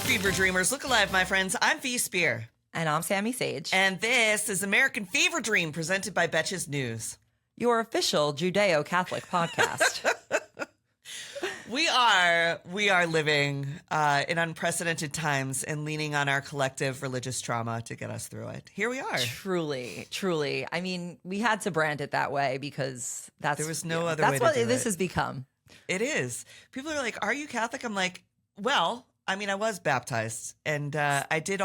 Fever Dreamers, look alive, my friends. I'm Fee Spear. And I'm Sami Sage. And this is American Fever Dream, presented by Betches News. Your official Judeo-Catholic podcast. We are living in unprecedented times and leaning on our collective religious trauma to get us through it. Here we are. Truly, truly. I mean, we had to brand it that way because there was no other way to do it. That's what this has become. It is. People are like, "Are you Catholic?" I'm like, "Well, I mean, I was baptized, and I did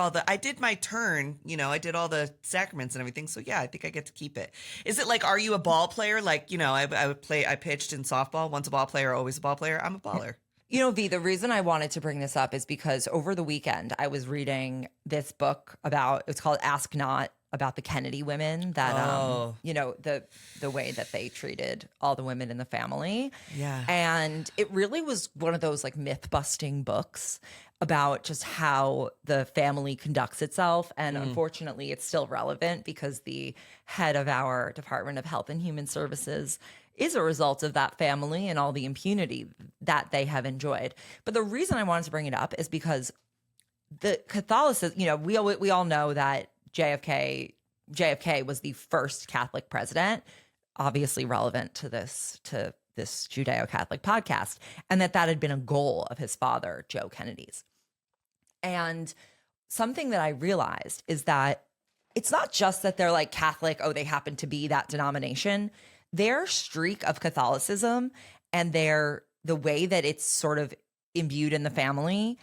my turn, I did all the sacraments and everything. So yeah, I think I get to keep it." Is it like, are you a ball player? Like, I pitched in softball. Once a ball player, always a ball player. I'm a baller. V, the reason I wanted to bring this up is because over the weekend I was reading this book it's called Ask Not, about the Kennedy women that, the way that they treated all the women in the family. Yeah. And it really was one of those like myth busting books about just how the family conducts itself. And unfortunately, it's still relevant because the head of our Department of Health and Human Services is a result of that family and all the impunity that they have enjoyed. But the reason I wanted to bring it up is because the Catholicism, we all know that JFK was the first Catholic president, obviously relevant to this Judeo-Catholic podcast, and that had been a goal of his father, Joe Kennedy's. And something that I realized is that it's not just that they're like Catholic, they happen to be that denomination. Their streak of Catholicism and the way that it's sort of imbued in the family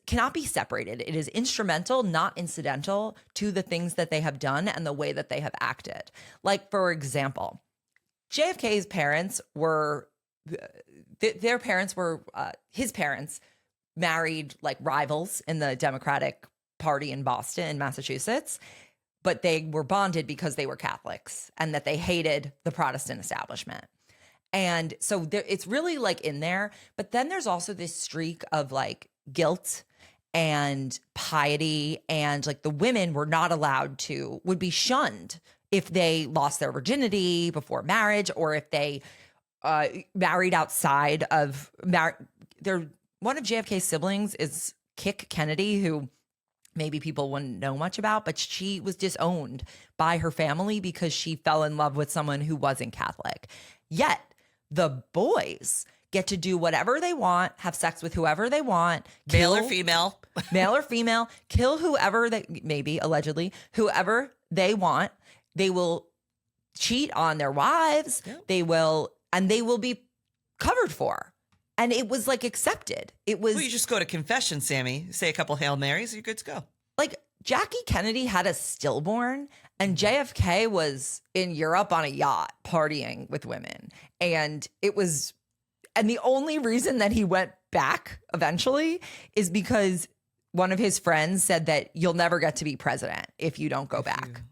cannot be separated. It is instrumental, not incidental, to the things that they have done and the way that they have acted. Like, for example, JFK's parents were, his parents married like rivals in the Democratic Party in Boston, in Massachusetts, but they were bonded because they were Catholics and that they hated the Protestant establishment. And so it's really like in there. But then there's also this streak of like guilt and piety, and like the women would be shunned if they lost their virginity before marriage, or if they married outside of one of JFK's siblings is Kik Kennedy, who maybe people wouldn't know much about, but she was disowned by her family because she fell in love with someone who wasn't Catholic. Yet the boys get to do whatever they want, have sex with whoever they want, male or female, kill whoever allegedly, whoever they want. They will cheat on their wives. Yeah. They will be covered for. And it was like accepted. Well, you just go to confession, Sammy, say a couple Hail Marys, you're good to go. Like Jackie Kennedy had a stillborn, and JFK was in Europe on a yacht partying with women. And the only reason that he went back eventually is because one of his friends said that you'll never get to be president if you don't go back.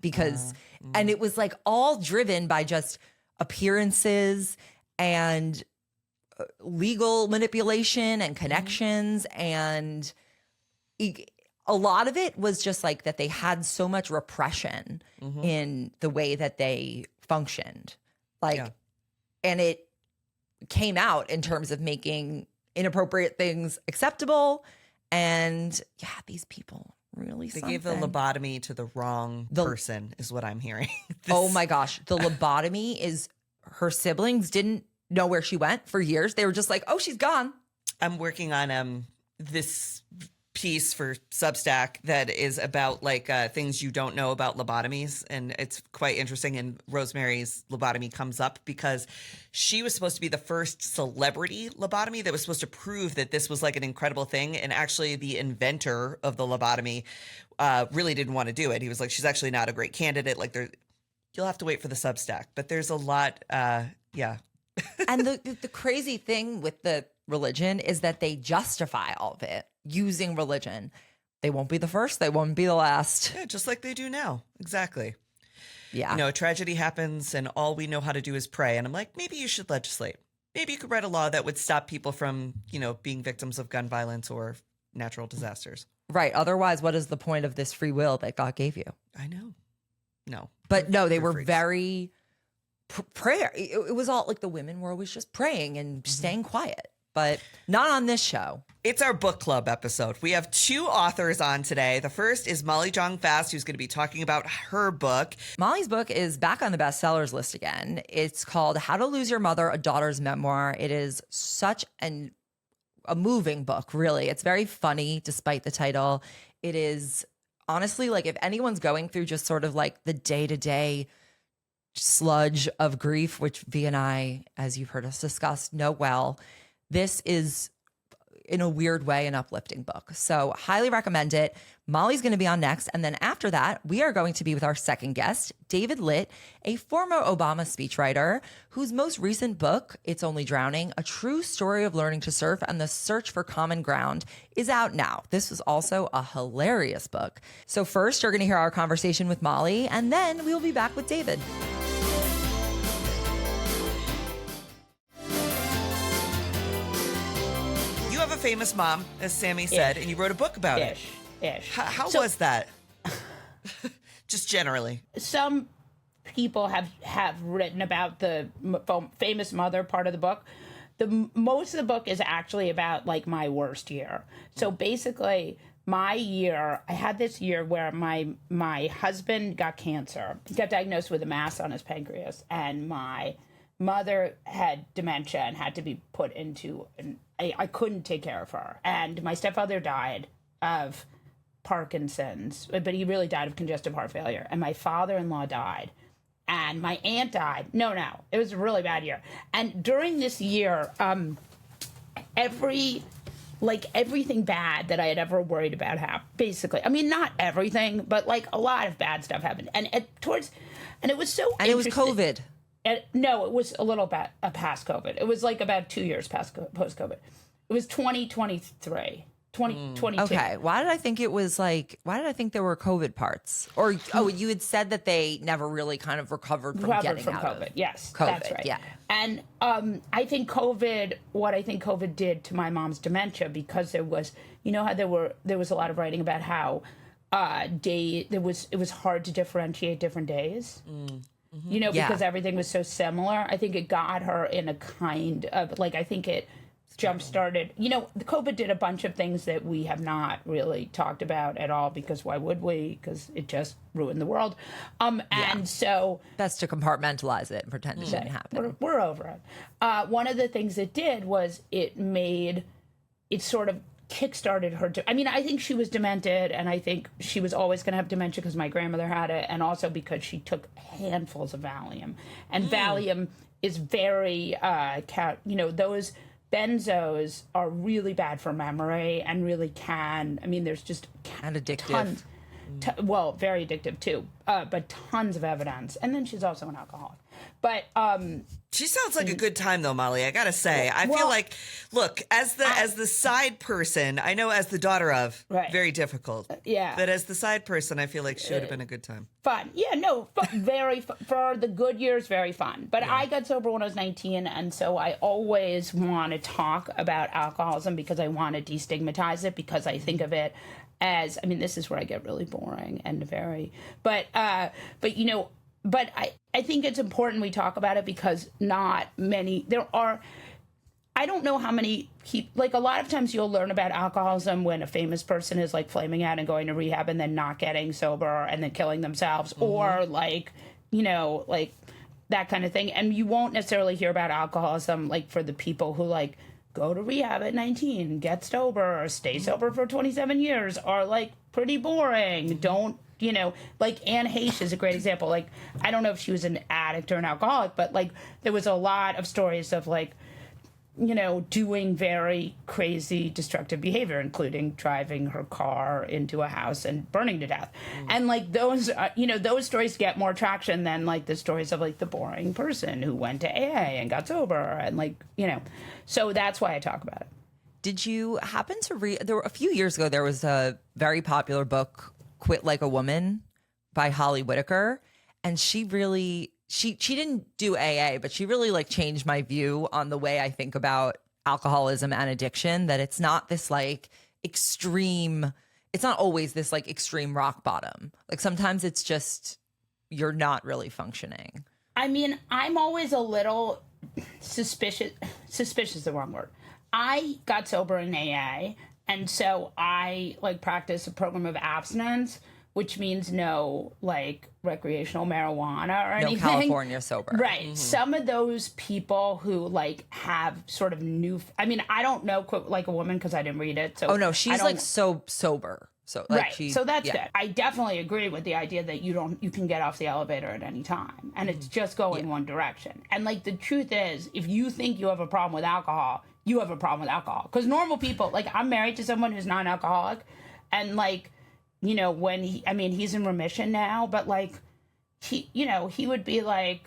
And it was like all driven by just appearances and legal manipulation and connections. And a lot of it was just like that they had so much repression in the way that they functioned. And it came out in terms of making inappropriate things acceptable. And yeah, these people really gave the lobotomy to the wrong person is what I'm hearing. Oh my gosh. The lobotomy is, her siblings didn't know where she went for years. They were just like, oh, she's gone. I'm working on this piece for Substack that is about like things you don't know about lobotomies, and it's quite interesting. And Rosemary's lobotomy comes up because she was supposed to be the first celebrity lobotomy that was supposed to prove that this was like an incredible thing, and actually the inventor of the lobotomy really didn't want to do it. He was like, she's actually not a great candidate. Like, you'll have to wait for the Substack, but there's a lot. Yeah. And the crazy thing with the religion is that they justify all of it using religion. They won't be the first. They won't be the last. Yeah, just like they do now. Exactly. Yeah. A tragedy happens and all we know how to do is pray. And I'm like, maybe you should legislate. Maybe you could write a law that would stop people from, being victims of gun violence or natural disasters. Right. Otherwise, what is the point of this free will that God gave you? I know. No. But no, they were very prayer. It was all like the women were always just praying and staying quiet. but not on this show. It's our book club episode. We have 2 authors on today. The first is Molly Jong-Fast, who's going to be talking about her book. Molly's book is back on the bestsellers list again. It's called How to Lose Your Mother, A Daughter's Memoir. It is such a moving book, really. It's very funny, despite the title. It is honestly, like, if anyone's going through just sort of like the day-to-day sludge of grief, which V and I, as you've heard us discuss, know well, this is, in a weird way, an uplifting book. So highly recommend it. Molly's going to be on next. And then after that, we are going to be with our second guest, David Litt, a former Obama speechwriter whose most recent book, It's Only Drowning, A True Story of Learning to Surf and the Search for Common Ground, is out now. This was also a hilarious book. So first, you're going to hear our conversation with Molly, and then we'll be back with David. You have a famous mom, as Sami said, and you wrote a book about it. How was that? Just generally. Some people have written about the famous mother part of the book. Most of the book is actually about like my worst year. So basically, my year, I had this year where my husband got cancer. He got diagnosed with a mass on his pancreas, and my mother had dementia and had to be put into I couldn't take care of her. And my stepfather died of Parkinson's, but he really died of congestive heart failure. And my father-in-law died. And my aunt died. No, it was a really bad year. And during this year, everything bad that I had ever worried about happened, basically. I mean, not everything, but like a lot of bad stuff happened. And it was so And it was COVID. No, it was a little bit past COVID. It was like about 2 years post-COVID. It was 2023. 2022. Okay. Why did I think there were COVID parts? Or, you had said that they never really kind of recovered from COVID. Yes, COVID, that's right. Yeah. And I think COVID did to my mom's dementia, because there was, you know how there was a lot of writing about how it was hard to differentiate different days. You know, because everything was so similar. I think it got her in a kind of, like, I think it jump-started. You know, the COVID did a bunch of things that we have not really talked about at all, because why would we? Because it just ruined the world. So... Best to compartmentalize it and pretend it didn't happen. We're over it. One of the things it did was it sort of kickstarted her. I think she was demented, and I think she was always going to have dementia because my grandmother had it, and also because she took handfuls of Valium. And Valium is very, those benzos are really bad for memory and really there's just and addictive. Tons, very addictive too, but tons of evidence. And then she's also an alcoholic. But she sounds like a good time, though, Molly. I gotta say, I feel like, look, as the side person, I know as the daughter of, very difficult. But as the side person, I feel like she would have been a good time. Fun, very for the good years, very fun. But I got sober when I was 19, and so I always want to talk about alcoholism because I want to destigmatize it, because I think of it as, this is where I get really boring and but I think it's important we talk about it, because not many, I don't know how many a lot of times you'll learn about alcoholism when a famous person is like flaming out and going to rehab and then not getting sober and then killing themselves, or that kind of thing. And you won't necessarily hear about alcoholism for the people who go to rehab at 19, get sober, or stay sober for 27 years, are pretty boring. Don't, Anne Heche is a great example. I don't know if she was an addict or an alcoholic, but there was a lot of stories of doing very crazy destructive behavior, including driving her car into a house and burning to death. And those, those stories get more traction than the stories of the boring person who went to AA and got sober, and so that's why I talk about it. Did you happen to read, a few years ago, there was a very popular book, Quit Like a Woman, by Holly Whitaker, and she really, she didn't do AA, but she really changed my view on the way I think about alcoholism and addiction, that it's not this extreme, it's not always this extreme rock bottom. Sometimes it's just, you're not really functioning. I'm always a little suspicious is the wrong word. I got sober in AA, and so I like practice a program of abstinence, which means no like recreational marijuana or anything. No California sober. Right. Some of those people who like have sort of I mean, I don't know like a woman because I didn't read it. So Oh no, she's like so sober. So like right. So that's good. I definitely agree with the idea that you can get off the elevator at any time and it's just going one direction. And like the truth is, if you think you have a problem with alcohol, you have a problem with alcohol. Because normal people, like I'm married to someone who's non-alcoholic, and like, you know, when he's in remission now, but like he would be like,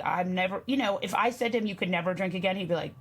I'm never, you know, if I said to him you could never drink again, he'd be like,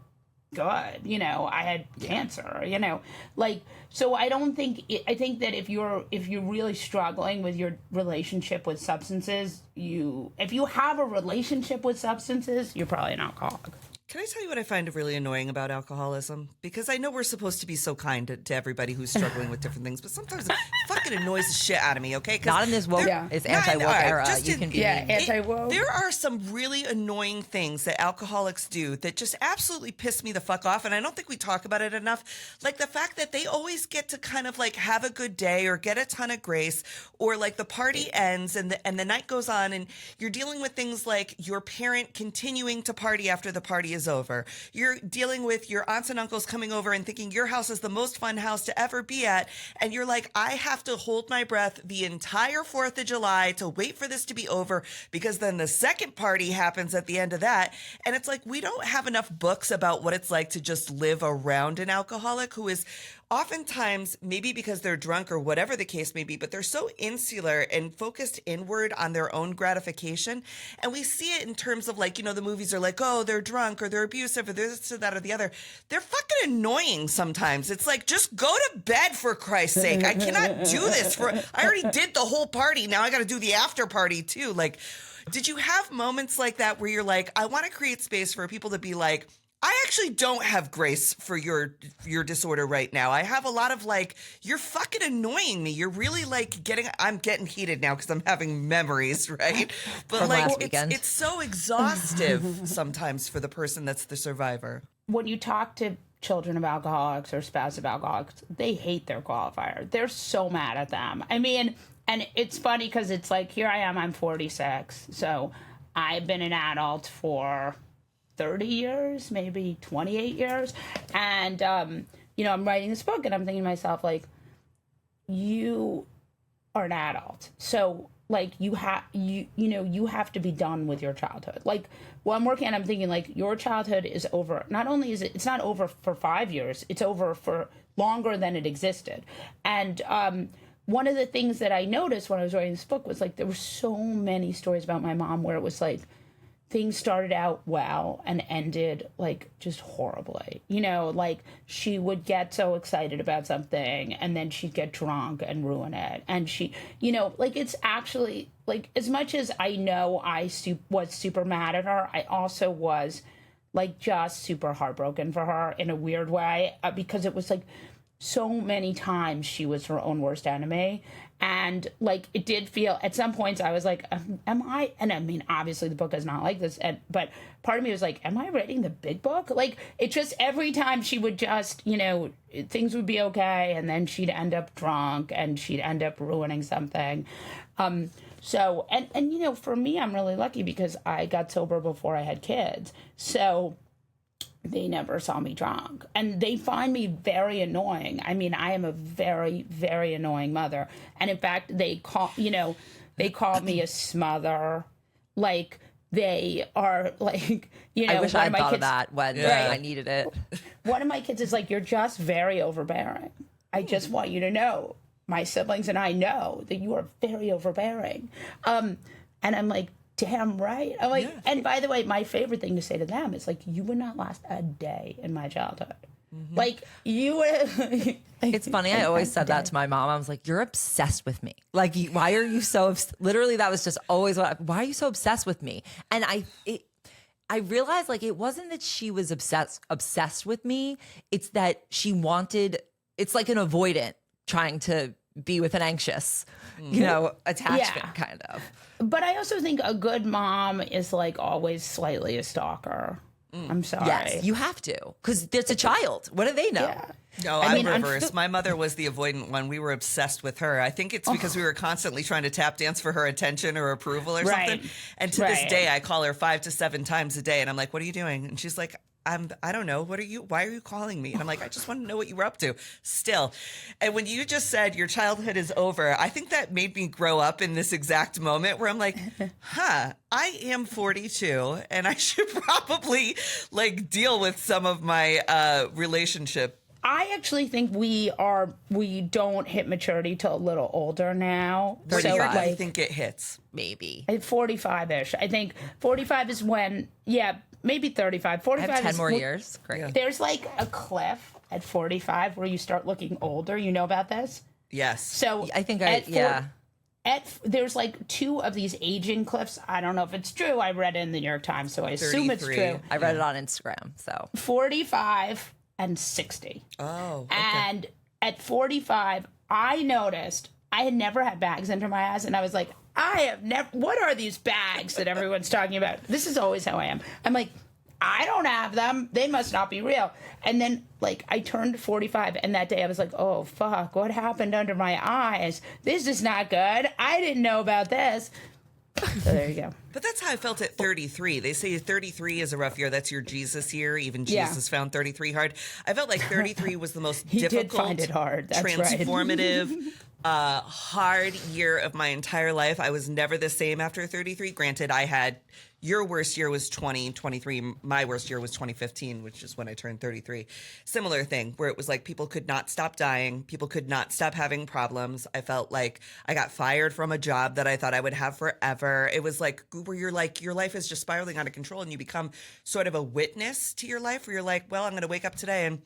good, you know, I had cancer, you know, like, so I think that if you're really struggling with your relationship with substances, if you have a relationship with substances, you're probably an alcoholic. Can I tell you what I find really annoying about alcoholism? Because I know we're supposed to be so kind to everybody who's struggling with different things, but sometimes it fucking annoys the shit out of me, okay? Not in this woke, it's anti-woke era. You can be anti-woke. There are some really annoying things that alcoholics do that just absolutely piss me the fuck off, and I don't think we talk about it enough. Like the fact that they always get to kind of like have a good day or get a ton of grace, or like the party ends and the night goes on, and you're dealing with things like your parent continuing to party after the party is over. You're dealing with your aunts and uncles coming over and thinking your house is the most fun house to ever be at. And you're like, I have to hold my breath the entire 4th of July to wait for this to be over, because then the second party happens at the end of that. And it's like, we don't have enough books about what it's like to just live around an alcoholic who is oftentimes, maybe because they're drunk or whatever the case may be, but they're so insular and focused inward on their own gratification. And we see it in terms of like, you know, the movies are like, oh, they're drunk or they're abusive or this or that or the other. They're fucking annoying sometimes. It's like, just go to bed for Christ's sake. I cannot do this I already did the whole party. Now I got to do the after party too. Like, did you have moments like that where you're like, I want to create space for people to be like, I actually don't have grace for your disorder right now. I have a lot of like, you're fucking annoying me. You're really like I'm getting heated now because I'm having memories, right? But From like, last weekend. it's so exhaustive sometimes for the person that's the survivor. When you talk to children of alcoholics or spouse of alcoholics, they hate their qualifier. They're so mad at them. I mean, and it's funny because it's like, here I am, I'm 46. So I've been an adult for 30 years, maybe 28 years. And, you know, I'm writing this book and I'm thinking to myself, like, you are an adult. So, like, you have to be done with your childhood. Like, while I'm working, I'm thinking, like, your childhood is over. Not only is it's not over for 5 years, it's over for longer than it existed. And one of the things that I noticed when I was writing this book was, like, there were so many stories about my mom where it was, like, things started out well and ended like just horribly. You know, like she would get so excited about something and then she'd get drunk and ruin it. And she, you know, like it's actually like, as much as I know I was super mad at her, I also was like just super heartbroken for her in a weird way, because it was like so many times she was her own worst enemy. And like it did feel at some points I was like, am I, and I mean obviously the book is not like this, but part of me was like, am I writing the big book? Like it just, every time she would just, you know, things would be okay and then she'd end up drunk and she'd end up ruining something. So and you know, for me, I'm really lucky because I got sober before I had kids, so they never saw me drunk, and they find me very annoying. I mean, I am a very, very annoying mother. And in fact, they call me a smother. Like they are like, you know, I wish I had thought of that when I needed it. One of my kids is like, you're just very overbearing. I just want you to know, my siblings and I know that you are very overbearing. And I'm like, damn right. I'm like, and by the way, my favorite thing to say to them is like, you would not last a day in my childhood. Mm-hmm. Like you would. It's funny. I always said that to my mom. I was like, you're obsessed with me. Like, why are you so, literally that was just always why are you so obsessed with me? And I realized like, it wasn't that she was obsessed with me. It's that she wanted, it's like an avoidant trying to be with an anxious, you know, attachment kind of. But I also think a good mom is like always slightly a stalker. I'm sorry. Yes, you have to, because it's a child. What do they know? Yeah. No, I'm reversed. My mother was the avoidant one. We were obsessed with her. I think it's because we were constantly trying to tap dance for her attention or approval or something. And to this day, I call her 5 to 7 times a day. And I'm like, what are you doing? And she's like, I don't know. Why are you calling me? And I'm like, I just want to know what you were up to still. And when you just said your childhood is over, I think that made me grow up in this exact moment where I'm like, I am 42 and I should probably like deal with some of my relationship. I actually think we don't hit maturity till a little older now. What So, year do you think it hits? Maybe. At 45-ish. I think 45 is when, maybe 35. 45 I have 10 is more years. Great. Yeah. There's like a cliff at 45 where you start looking older. You know about this? Yes. So I think there's like 2 of these aging cliffs. I don't know if it's true. I read it in the New York Times, so I assume it's 33. true. I read it on Instagram, so. 45 and 60. Oh, okay. And at 45, I noticed I had never had bags under my eyes, and I was like, I have never. What are these bags that everyone's talking about? This is always how I am. I'm like, I don't have them. They must not be real. And then, like, I turned 45, and that day I was like, oh, fuck, what happened under my eyes? This is not good. I didn't know about this. So there you go. But that's how I felt at 33. They say 33 is a rough year. That's your Jesus year. Even Jesus found 33 hard. I felt like 33 was the most He difficult, did find it hard. That's right. transformative, hard year of my entire life. I was never the same after 33. Granted, I had your worst year was 2023. My worst year was 2015, which is when I turned 33. Similar thing where it was like people could not stop dying. People could not stop having problems. I felt like I got fired from a job that I thought I would have forever. It was like where you're like, your life is just spiraling out of control and you become sort of a witness to your life where you're like, well, I'm going to wake up today and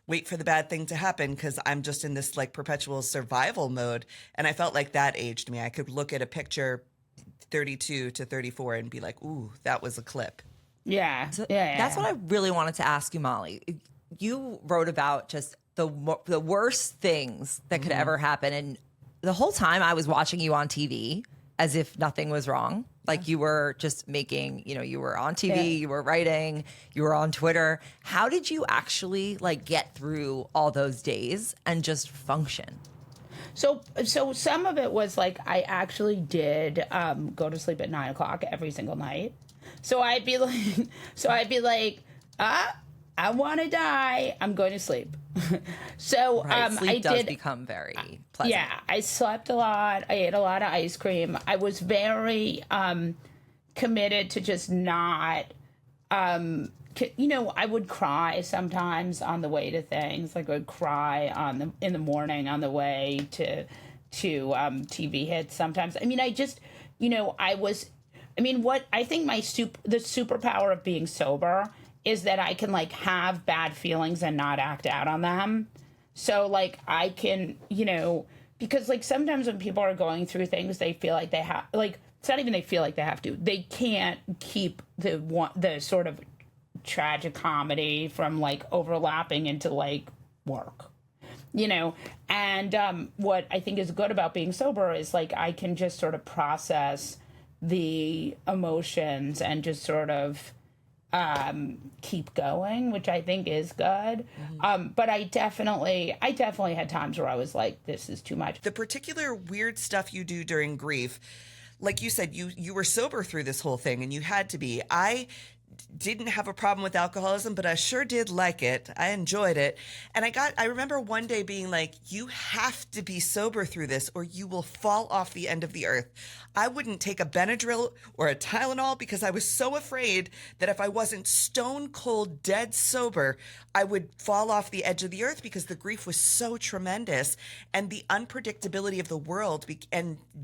wait for the bad thing to happen because I'm just in this like perpetual survival mode. And I felt like that aged me. I could look at a picture 32 to 34 and be like, ooh, that was a clip. Yeah. So yeah. That's what I really wanted to ask you, Molly. You wrote about just the worst things that could ever happen. And the whole time I was watching you on TV as if nothing was wrong. Like you were just making, you were on TV, you were writing, you were on Twitter. How did you actually like get through all those days and just function? So some of it was like I actually did go to sleep at 9 o'clock every single night. So I'd be like, I want to die. I'm going to sleep. So sleep does become very pleasant. Yeah, I slept a lot. I ate a lot of ice cream. I was very committed to just not. I would cry sometimes on the way to things. Like I would cry in the morning on the way to TV hits. Sometimes. I mean, I just, what I think the superpower of being sober is that I can like have bad feelings and not act out on them. So like I can, because like sometimes when people are going through things, they feel like they have like it's not even they feel like they have to. They can't keep the sort of tragic comedy from like overlapping into like work, and what I think is good about being sober is like I can just sort of process the emotions and just sort of keep going, which I think is good. But I definitely had times where I was like, this is too much. The particular weird stuff you do during grief, like you said, you were sober through this whole thing and you had to be. I didn't have a problem with alcoholism, but I sure did like it. I enjoyed it. And I remember one day being like, you have to be sober through this or you will fall off the end of the earth. I wouldn't take a Benadryl or a Tylenol because I was so afraid that if I wasn't stone cold dead sober, I would fall off the edge of the earth because the grief was so tremendous and the unpredictability of the world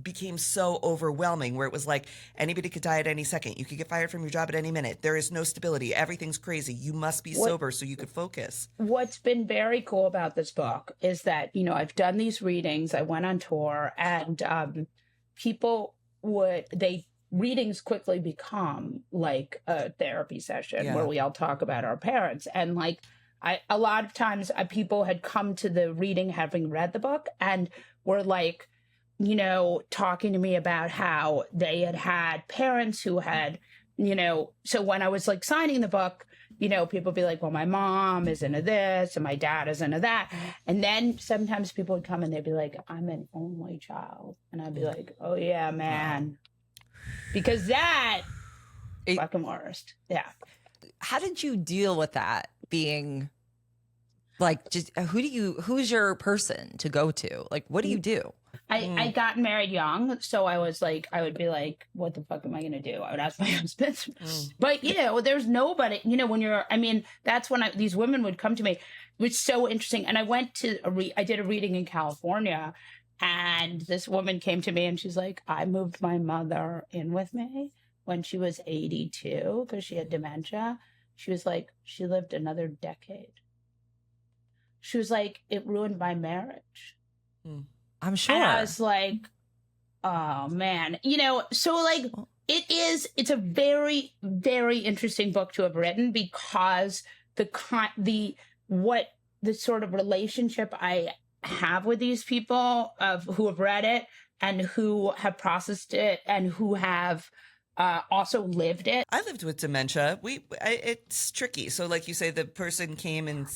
became so overwhelming where it was like anybody could die at any second. You could get fired from your job at any minute. There is no stability. Everything's crazy. You must be sober so you could focus. What's been very cool about this book is that, I've done these readings. I went on tour and readings quickly become like a therapy session where we all talk about our parents. And like, a lot of times people had come to the reading having read the book and were like, talking to me about how they had parents who had, so when I was like signing the book, people be like, well, my mom is into this and my dad is into that. And then sometimes people would come and they'd be like, I'm an only child. And I'd be like, oh yeah, man. Because that fucking worst. Yeah. How did you deal with that being like, just who's your person to go to? Like, what do you do? I got married young, so I would be like, what the fuck am I going to do? I would ask my husband. But, there's nobody, that's when these women would come to me. It was so interesting. And I went to I did a reading in California, and this woman came to me and she's like, I moved my mother in with me when she was 82 because she had dementia. She was like, she lived another decade. She was like, it ruined my marriage. I'm sure. And I was like, oh man, so like it's a very, very interesting book to have written because the sort of relationship I have with these people who have read it and who have processed it and who have also lived it. I lived with dementia. It's tricky. So like you say, the person came and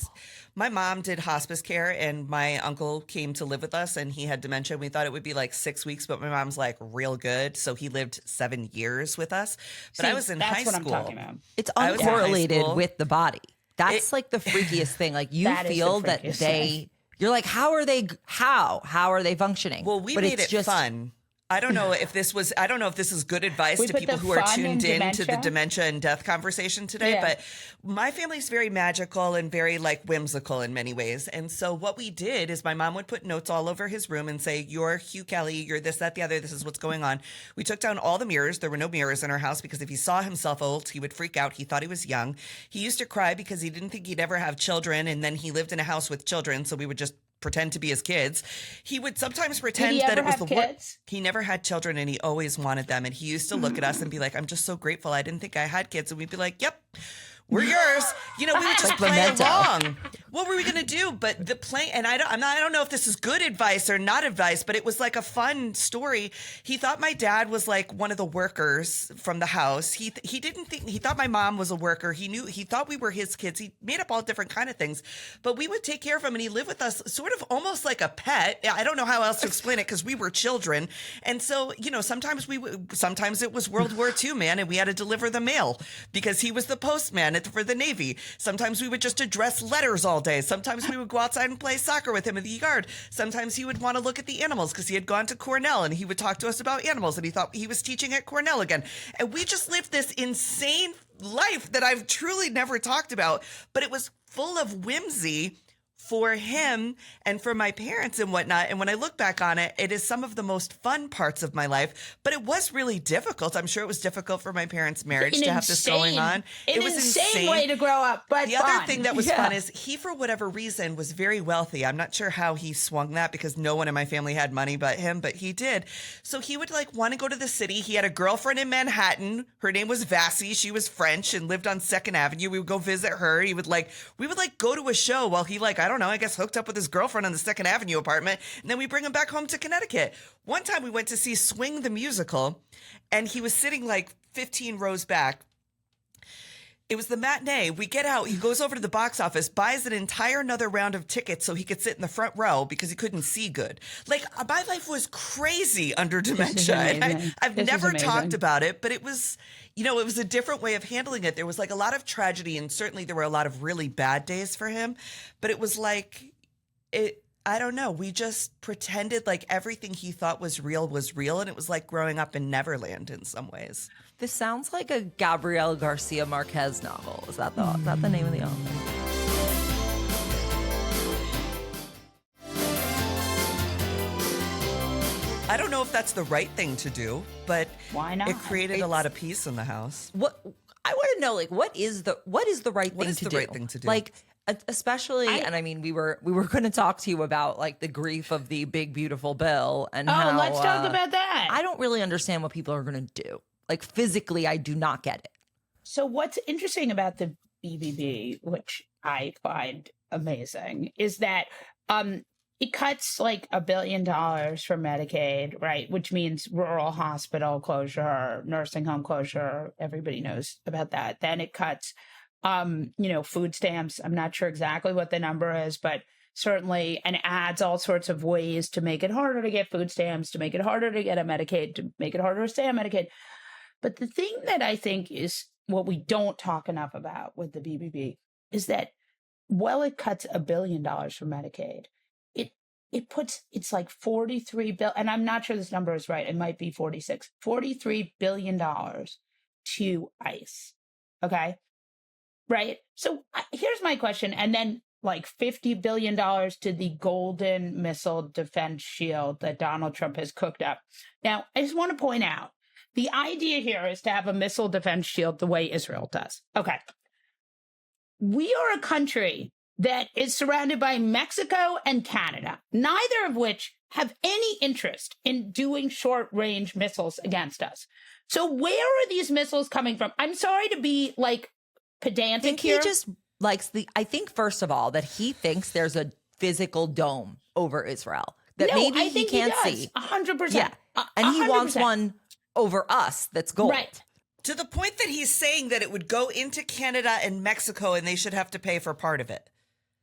my mom did hospice care and my uncle came to live with us and he had dementia. We thought it would be like 6 weeks, but my mom's like real good. So he lived 7 years with us. But I was in high school. That's what I'm talking about. It's uncorrelated with the body. That's like the freakiest thing. Like you feel that you're like, how are they functioning? Well, we made it fun. I don't know if this is good advice to people who are tuned in to the dementia and death conversation today, but my family's very magical and very like whimsical in many ways. And so what we did is my mom would put notes all over his room and say, you're Hugh Kelly, you're this, that, the other, this is what's going on. We took down all the mirrors. There were no mirrors in our house because if he saw himself old, he would freak out. He thought he was young. He used to cry because he didn't think he'd ever have children. And then he lived in a house with children. So we would just pretend to be his kids. He would sometimes pretend that it was the kids? He never had children and he always wanted them. And he used to look at us and be like, I'm just so grateful. I didn't think I had kids. And we'd be like, yep, we're yours. We would just play along. What were we going to do? But the play, and I don't know if this is good advice or not advice, but it was like a fun story. He thought my dad was like one of the workers from the house. He thought my mom was a worker. He thought we were his kids. He made up all different kind of things, but we would take care of him and he lived with us sort of almost like a pet. I don't know how else to explain it because we were children. And so, sometimes it was World War II, man, and we had to deliver the mail because he was the postman for the Navy. Sometimes we would just address letters all day. Sometimes we would go outside and play soccer with him in the yard. Sometimes he would want to look at the animals because he had gone to Cornell and he would talk to us about animals and he thought he was teaching at Cornell again. And we just lived this insane life that I've truly never talked about, but it was full of whimsy for him and for my parents and whatnot. And when I look back on it, it is some of the most fun parts of my life, but it was really difficult. I'm sure it was difficult for my parents' marriage to have this going on. It was insane way to grow up, but the other thing that was fun is he, for whatever reason, was very wealthy. I'm not sure how he swung that because no one in my family had money but him, but he did. So he would like want to go to the city. He had a girlfriend in Manhattan. Her name was Vassie. She was French and lived on 2nd Avenue. We would go visit her. We would go to a show while he I guess hooked up with his girlfriend on the 2nd Avenue apartment. And then we bring him back home to Connecticut. One time we went to see Swing the Musical and he was sitting like 15 rows back. It was the matinee. We get out. He goes over to the box office, buys an entire another round of tickets so he could sit in the front row because he couldn't see good. Like my life was crazy under dementia. And I've never talked about it, but it was, it was a different way of handling it. There was like a lot of tragedy and certainly there were a lot of really bad days for him, but it was like I don't know. We just pretended like everything he thought was real. And it was like growing up in Neverland in some ways. This sounds like a Gabriel Garcia Marquez novel. Is that the name of the author? I don't know if that's the right thing to do, but why not? It created a lot of peace in the house. What I want to know, like, what is the right thing to do? What is the right thing to do? Like, especially, and I mean, we were going to talk to you about like the grief of the big beautiful bill and how. Let's talk about that. I don't really understand what people are going to do. Like physically, I do not get it. So what's interesting about the BBB, which I find amazing, is that it cuts like $1 billion from Medicaid, right? Which means rural hospital closure, nursing home closure. Everybody knows about that. Then it cuts food stamps. I'm not sure exactly what the number is, but certainly, and adds all sorts of ways to make it harder to get food stamps, to make it harder to get a Medicaid, to make it harder to stay on Medicaid. But the thing that I think is what we don't talk enough about with the BBB is that while it cuts $1 billion from Medicaid, it's like 43 billion, and I'm not sure this number is right. It might be 43 billion dollars to ICE. Okay. Right. So here's my question. And then like $50 billion to the Golden Missile Defense Shield that Donald Trump has cooked up. Now, I just want to point out, the idea here is to have a missile defense shield the way Israel does. Okay. We are a country that is surrounded by Mexico and Canada, neither of which have any interest in doing short-range missiles against us. So where are these missiles coming from? I'm sorry to be like pedantic here. He just likes I think, first of all, that he thinks there's a physical dome over Israel that maybe he can't see. 100%. Yeah. And he 100%. wants one over us that's gold. Right. To the point that he's saying that it would go into Canada and Mexico and they should have to pay for part of it.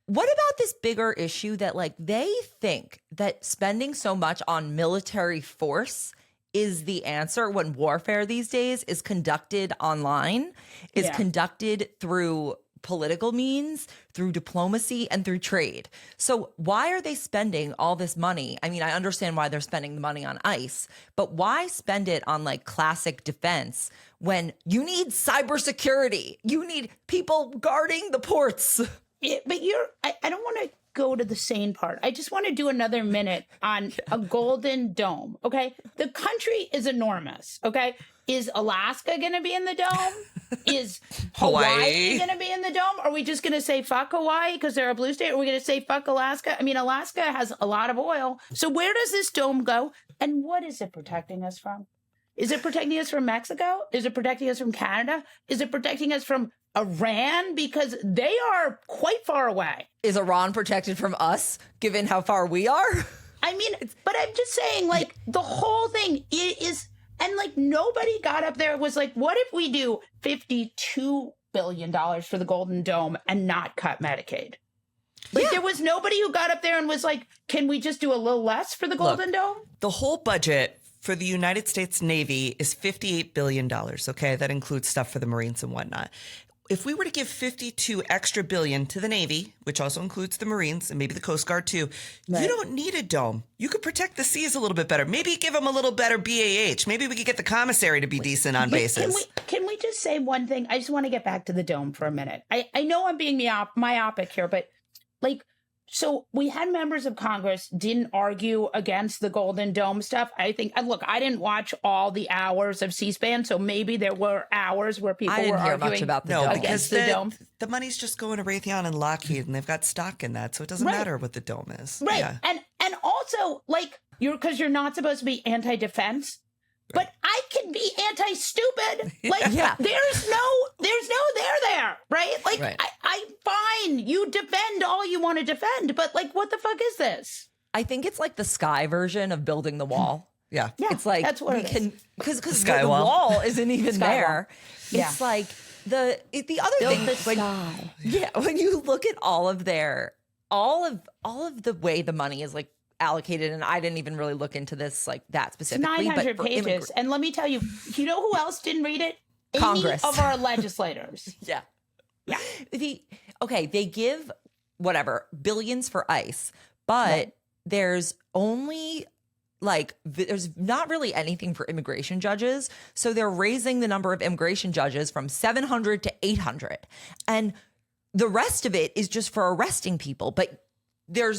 What about this bigger issue that like they think that spending so much on military force is the answer when warfare these days is conducted online, is conducted through political means, through diplomacy, and through trade. So why are they spending all this money? I mean, I understand why they're spending the money on ICE, but why spend it on like classic defense when you need cybersecurity? You need people guarding the ports. But I don't want to go to the sane part. I just want to do another minute on a golden dome. Okay. The country is enormous. Okay. Is Alaska going to be in the dome? Is Hawaii going to be in the dome? Are we just going to say fuck Hawaii because they're a blue state? Are we going to say fuck Alaska? I mean, Alaska has a lot of oil. So where does this dome go? And what is it protecting us from? Is it protecting us from Mexico? Is it protecting us from Canada? Is it protecting us from Iran? Because they are quite far away. Is Iran protected from us, given how far we are? I mean, but I'm just saying, like, the whole thing is, and like, nobody got up there and was like, what if we do $52 billion for the Golden Dome and not cut Medicaid? Like, there was nobody who got up there and was like, can we just do a little less for the Golden Dome? The whole budget for the United States Navy is $58 billion, okay? That includes stuff for the Marines and whatnot. If we were to give 52 extra billion to the Navy, which also includes the Marines and maybe the Coast Guard too, you don't need a dome. You could protect the seas a little bit better. Maybe give them a little better BAH. Maybe we could get the commissary to be decent on bases. Can we just say one thing? I just want to get back to the dome for a minute. I know I'm being myopic here, but like, so we had members of Congress didn't argue against the Golden Dome stuff. I think, look, I didn't watch all the hours of C-SPAN, so maybe there were hours where people were arguing much about the dome. Because the dome. The money's just going to Raytheon and Lockheed, and they've got stock in that, so it doesn't matter what the dome is. Right, Yeah. and also, like, because you're not supposed to be anti-defense, but I can be anti-stupid. Like, there's no there, right? Like, I'm fine. You defend all you want to defend, but like, what the fuck is this? I think it's like the Sky version of building the wall. Yeah. It's like that's what we can, because the wall. wall isn't even there. Yeah. It's like the other Build thing. the sky. When you look at all of the way the money is like allocated, and I didn't even really look into this like that specifically. 900 but pages. And let me tell you, you know who else didn't read it? Congress. Any of our legislators. Yeah. Yeah. They give whatever billions for ICE, but there's only there's not really anything for immigration judges. So they're raising the number of immigration judges from 700 to 800. And the rest of it is just for arresting people. But they're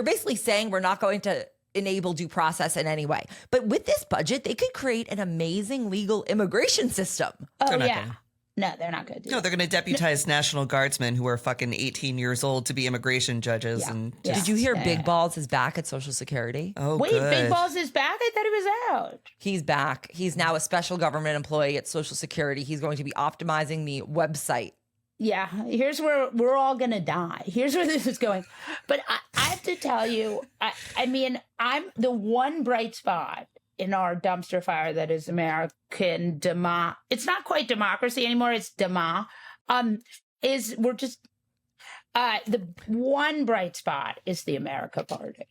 basically saying we're not going to enable due process in any way. But with this budget, they could create an amazing legal immigration system. Oh, not yeah. gonna. No, they're not going to do No, they're going to deputize National Guardsmen who are fucking 18 years old to be immigration judges. Yeah. And Yeah. Did you hear Big Balls is back at Social Security? Oh, Wait, good. Big Balls is back? I thought he was out. He's back. He's now a special government employee at Social Security. He's going to be optimizing the website. Yeah, here's where we're all going to die. Here's where this is going. But I have to tell you, I mean, I'm the one bright spot in our dumpster fire that is American it's not quite democracy anymore. It's is we're just the one bright spot is the America Party.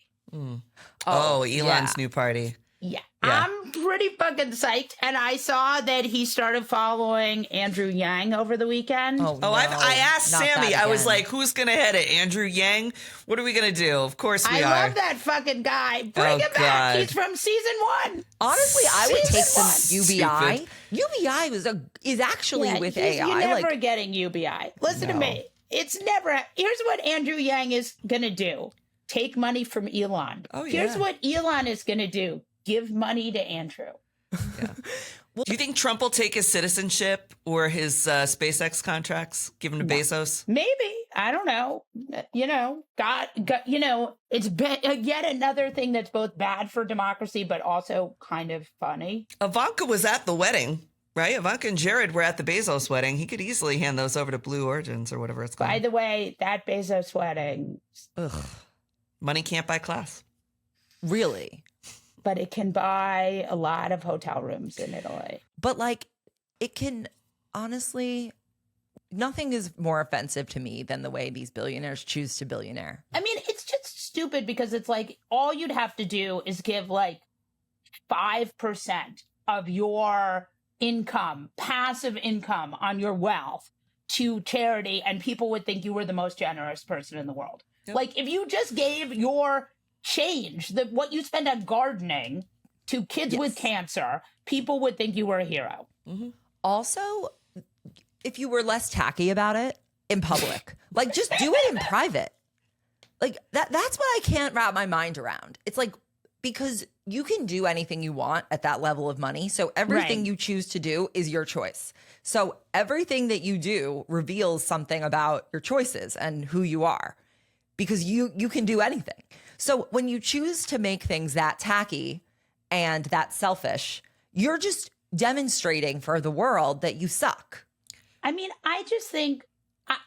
Oh, Elon's new party. Yeah. Yeah. I'm pretty fucking psyched. And I saw that he started following Andrew Yang over the weekend. Oh, Oh, no, I asked not Sami. that I was again. like, who's going to head it? Andrew Yang? What are we going to do? Of course we I are. love that fucking guy. Bring Oh, him back. God. He's from season 1. Honestly, I would take some Season UBI. UBI is actually Yeah, with you're AI. never Like, getting UBI. Listen to No. me. It's never. Here's what Andrew Yang is going to do. Take money from Elon. Oh, Here's yeah. what Elon is going to do. Give money to Andrew. Do you think Trump will take his citizenship or his SpaceX contracts, give him to Bezos? Maybe. I don't know. God, it's yet another thing that's both bad for democracy, but also kind of funny. Ivanka was at the wedding, right? Ivanka and Jared were at the Bezos wedding. He could easily hand those over to Blue Origins or whatever it's called. By the way, that Bezos wedding, Ugh. Money can't buy class. really. but it can buy a lot of hotel rooms in Italy. But like, it can honestly, nothing is more offensive to me than the way these billionaires choose to billionaire. I mean, it's just stupid because it's like all you'd have to do is give like 5% of your income, passive income on your wealth to charity, and people would think you were the most generous person in the world. Yep. Like if you just gave your change, what you spend on gardening to kids with cancer, people would think you were a hero. Mm-hmm. Also, if you were less tacky about it in public, like just do it in private. Like that's what I can't wrap my mind around. It's like, because you can do anything you want at that level of money. So everything Right. you choose to do is your choice. So everything that you do reveals something about your choices and who you are, because you can do anything. So when you choose to make things that tacky and that selfish, you're just demonstrating for the world that you suck. I mean, I just think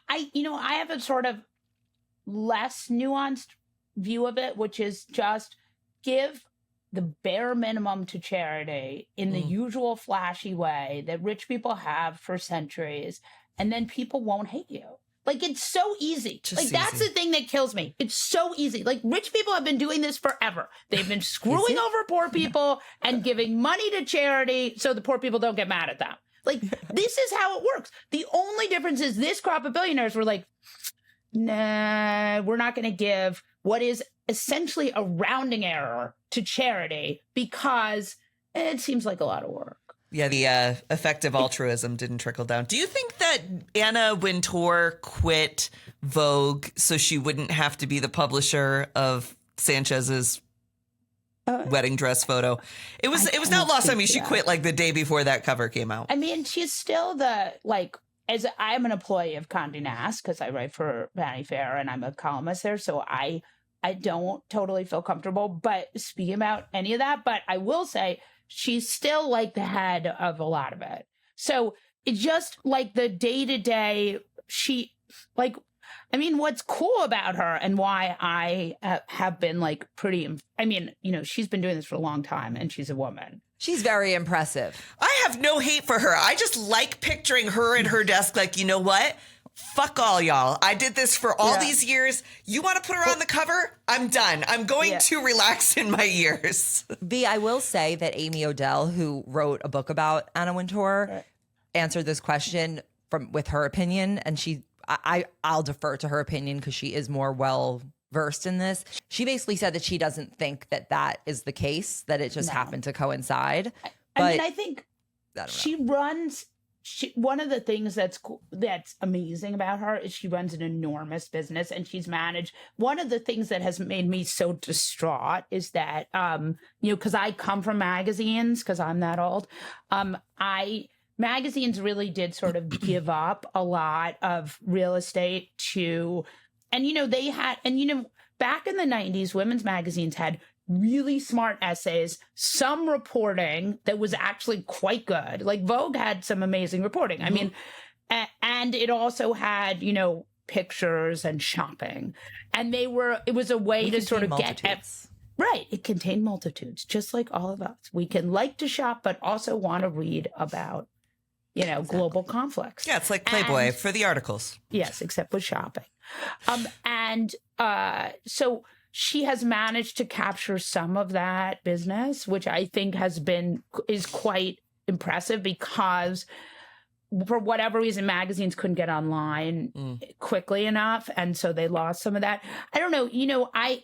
I have a sort of less nuanced view of it, which is just give the bare minimum to charity in the usual flashy way that rich people have for centuries, and then people won't hate you. Like, it's so easy. Just like, that's easy. the thing that kills me. It's so easy. Like, rich people have been doing this forever. They've been screwing over poor people and giving money to charity so the poor people don't get mad at them. Like, this is how it works. The only difference is this crop of billionaires were like, nah, we're not going to give what is essentially a rounding error to charity because it seems like a lot of work. Yeah, the effective altruism didn't trickle down. Do you think that Anna Wintour quit Vogue so she wouldn't have to be the publisher of Sanchez's wedding dress photo? It was not lost on me. She quit like the day before that cover came out. I mean, she's still as I'm an employee of Condé Nast because I write for Vanity Fair and I'm a columnist there, so I don't totally feel comfortable but speaking about any of that. But I will say she's still like the head of a lot of it. So it's just like the day-to-day, what's cool about her and why I have been like she's been doing this for a long time and she's a woman. She's very impressive. I have no hate for her. I just like picturing her at her desk like, you know what? Fuck all y'all. I did this for all these years. You want to put her on the cover? I'm done. I'm going to relax in my years. V, I will say that Amy Odell, who wrote a book about Anna Wintour, answered this question with her opinion, and I'll defer to her opinion because she is more well versed in this. She basically said that she doesn't think that is the case, that it just happened to coincide. I think I don't know. she runs. One of the things that's amazing about her is she runs an enormous business and she's managed. One of the things that has made me so distraught is that, because I come from magazines, because I'm that old, magazines really did sort of give up a lot of real estate to, back in the 90s, women's magazines had really smart essays, some reporting that was actually quite good. Like Vogue had some amazing reporting. I mean, and it also had, pictures and shopping. And it was a way to sort of multitudes. Right. It contained multitudes, just like all of us. We can like to shop, but also want to read about global conflicts. Yeah, it's like Playboy And- for the articles. Yes, except with shopping. So she has managed to capture some of that business, which I think is quite impressive because for whatever reason, magazines couldn't get online quickly enough. And so they lost some of that. I don't know.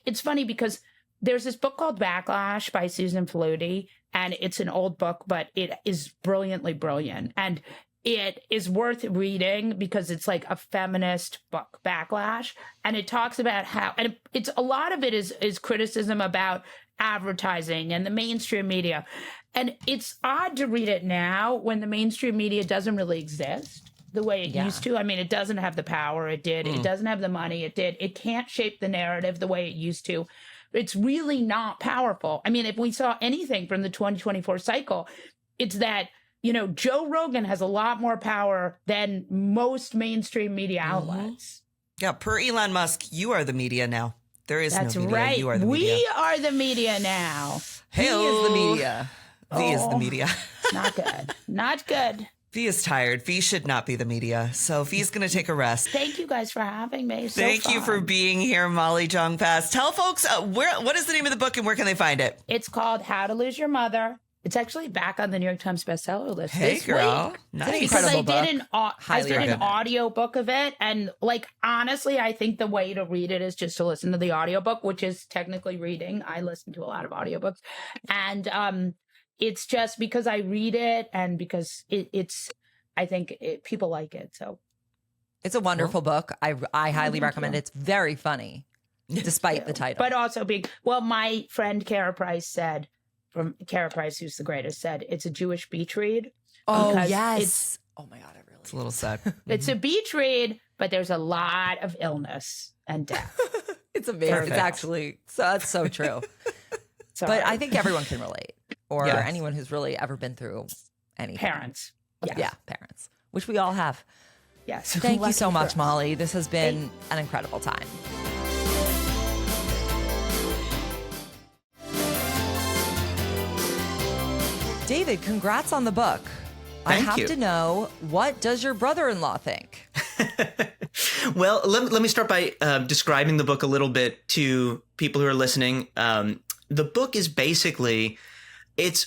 It's funny because there's this book called Backlash by Susan Faludi, and it's an old book, but it is brilliantly brilliant. And it is worth reading because it's like a feminist book, Backlash. And it talks about how, and it's a lot of it is criticism about advertising and the mainstream media. And it's odd to read it now when the mainstream media doesn't really exist the way it used to. I mean, it doesn't have the power it did. It doesn't have the money it did. It can't shape the narrative the way it used to. It's really not powerful. I mean, if we saw anything from the 2024 cycle, it's that, Joe Rogan has a lot more power than most mainstream media outlets. Yeah, per Elon Musk, you are the media now. There is That's no media. right. You are the media. We are the media now. He is the media. V is the media. Not good. Not good. V is tired. V should not be the media. So V's going to take a rest. Thank you guys for having me. Thank you for being here, Molly Jong-Fast. Tell folks what is the name of the book and where can they find it? It's called How to Lose Your Mother. It's actually back on the New York Times bestseller list. Hey, this girl. week. Nice. Because I did Highly an recommend. audio book of it. And honestly, I think the way to read it is just to listen to the audiobook, which is technically reading. I listen to a lot of audiobooks. And it's just because I read it and because I think people like it. So It's a wonderful book. I highly recommend it. It's very funny, despite the title. But also my friend Kara Price said, from Kara Price, who's the greatest, said it's a Jewish beach read. oh, because yes. Oh, my God. I really It's a little sad. It's a beach read, but there's a lot of illness and death. It's amazing. Perfect. It's actually, that's so true. But I think everyone can relate, or Yes. anyone who's really ever been through anything. Parents. Yes. Yeah, parents, which we all have. Yes. Thank you Lucky so for much, us. Molly. This has been an incredible time. David, congrats on the book. I Thank have you. to know, what does your brother-in-law think? Well, let me start by describing the book a little bit to people who are listening. The book is basically, it's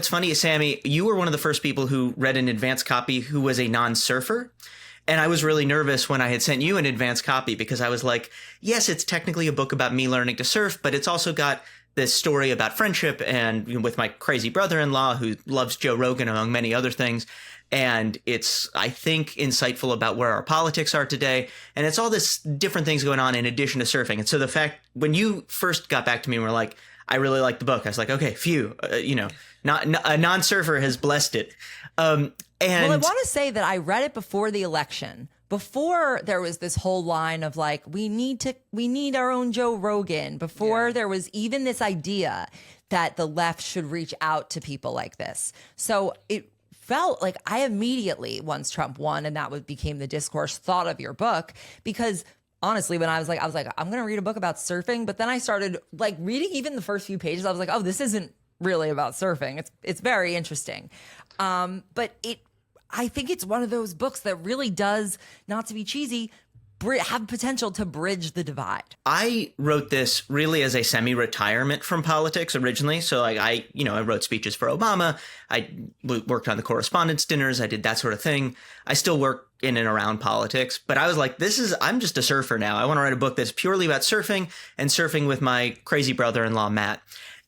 funny, Sami, you were one of the first people who read an advance copy who was a non-surfer. And I was really nervous when I had sent you an advance copy because I was like, yes, it's technically a book about me learning to surf, but it's also got this story about friendship and with my crazy brother-in-law who loves Joe Rogan, among many other things. And it's, I think, insightful about where our politics are today. And it's all this different things going on in addition to surfing. And so the fact, when you first got back to me and were like, I really like the book, I was like, okay, phew, not a non-surfer has blessed it. And Well, I want to say that I read it before the election. Before there was this whole line of we need our own Joe Rogan. Before there was even this idea that the left should reach out to people like this. So it felt like I immediately, once Trump won and that became the discourse, thought of your book because honestly, when I was like, I'm going to read a book about surfing. But then I started reading even the first few pages. I was like, oh, this isn't really about surfing. It's very interesting. But I think it's one of those books that really does, not to be cheesy, have potential to bridge the divide. I wrote this really as a semi-retirement from politics originally. So I wrote speeches for Obama. I worked on the correspondence dinners. I did that sort of thing. I still work in and around politics, but I was like, I'm just a surfer now. I want to write a book that's purely about surfing and surfing with my crazy brother-in-law, Matt.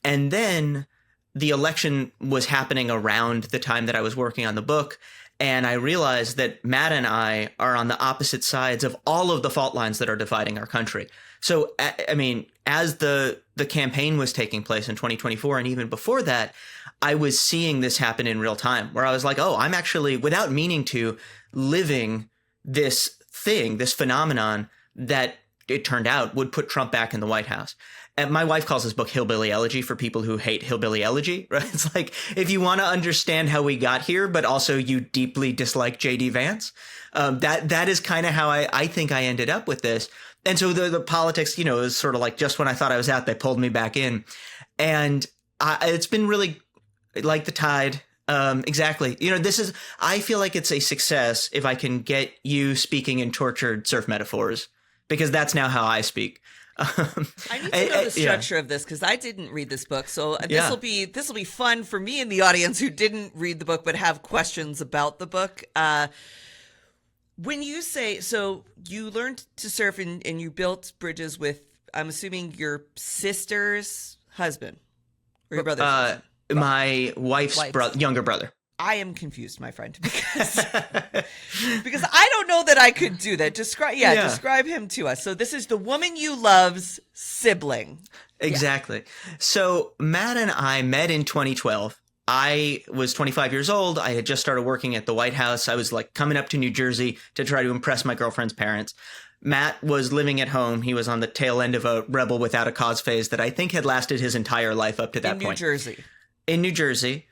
And then the election was happening around the time that I was working on the book. And I realized that Matt and I are on the opposite sides of all of the fault lines that are dividing our country. So, I mean, as the campaign was taking place in 2024 and even before that, I was seeing this happen in real time where I was like, oh, I'm actually, without meaning to, living this thing, this phenomenon that it turned out would put Trump back in the White House. And my wife calls this book Hillbilly Elegy for people who hate hillbilly elegy, right? It's like, if you want to understand how we got here, but also you deeply dislike J.D. Vance, that is kind of how I think I ended up with this. And so the politics, is sort of like just when I thought I was out, they pulled me back in. And it's been really like the tide. Exactly. I feel like it's a success if I can get you speaking in tortured surf metaphors, because that's now how I speak. I need to know the structure of this because I didn't read this book. So this will be fun for me in the audience who didn't read the book but have questions about the book. When you say, so you learned to surf and you built bridges with, I'm assuming, your sister's husband or your brother's husband? My wife's younger brother. I am confused, my friend, because I don't know that I could do that. Describe him to us. So this is the woman you love's sibling. Exactly. Yeah. So Matt and I met in 2012. I was 25 years old. I had just started working at the White House. I was like coming up to New Jersey to try to impress my girlfriend's parents. Matt was living at home. He was on the tail end of a rebel without a cause phase that I think had lasted his entire life up to that point. In New Jersey.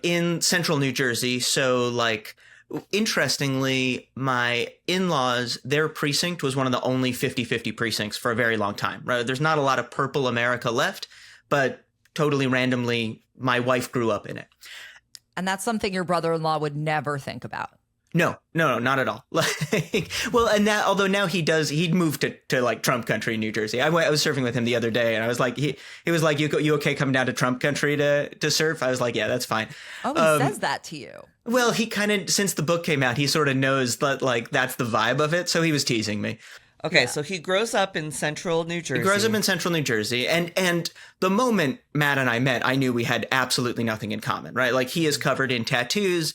In central New Jersey. So, like, interestingly, my in-laws, their precinct was one of the only 50-50 precincts for a very long time. Right? There's not a lot of purple America left, but totally randomly, my wife grew up in it. And that's something your brother-in-law would never think about. No, not at all. Although now he'd moved to like Trump country in New Jersey. I was surfing with him the other day and I was like, he was like, you okay coming down to Trump country to surf? I was like, yeah, that's fine. Oh, he says that to you. Well, he kind of, since the book came out, he sort of knows that like, that's the vibe of it. So he was teasing me. Okay. Yeah. So he grows up in central New Jersey. And the moment Matt and I met, I knew we had absolutely nothing in common, right? Like he is covered in tattoos.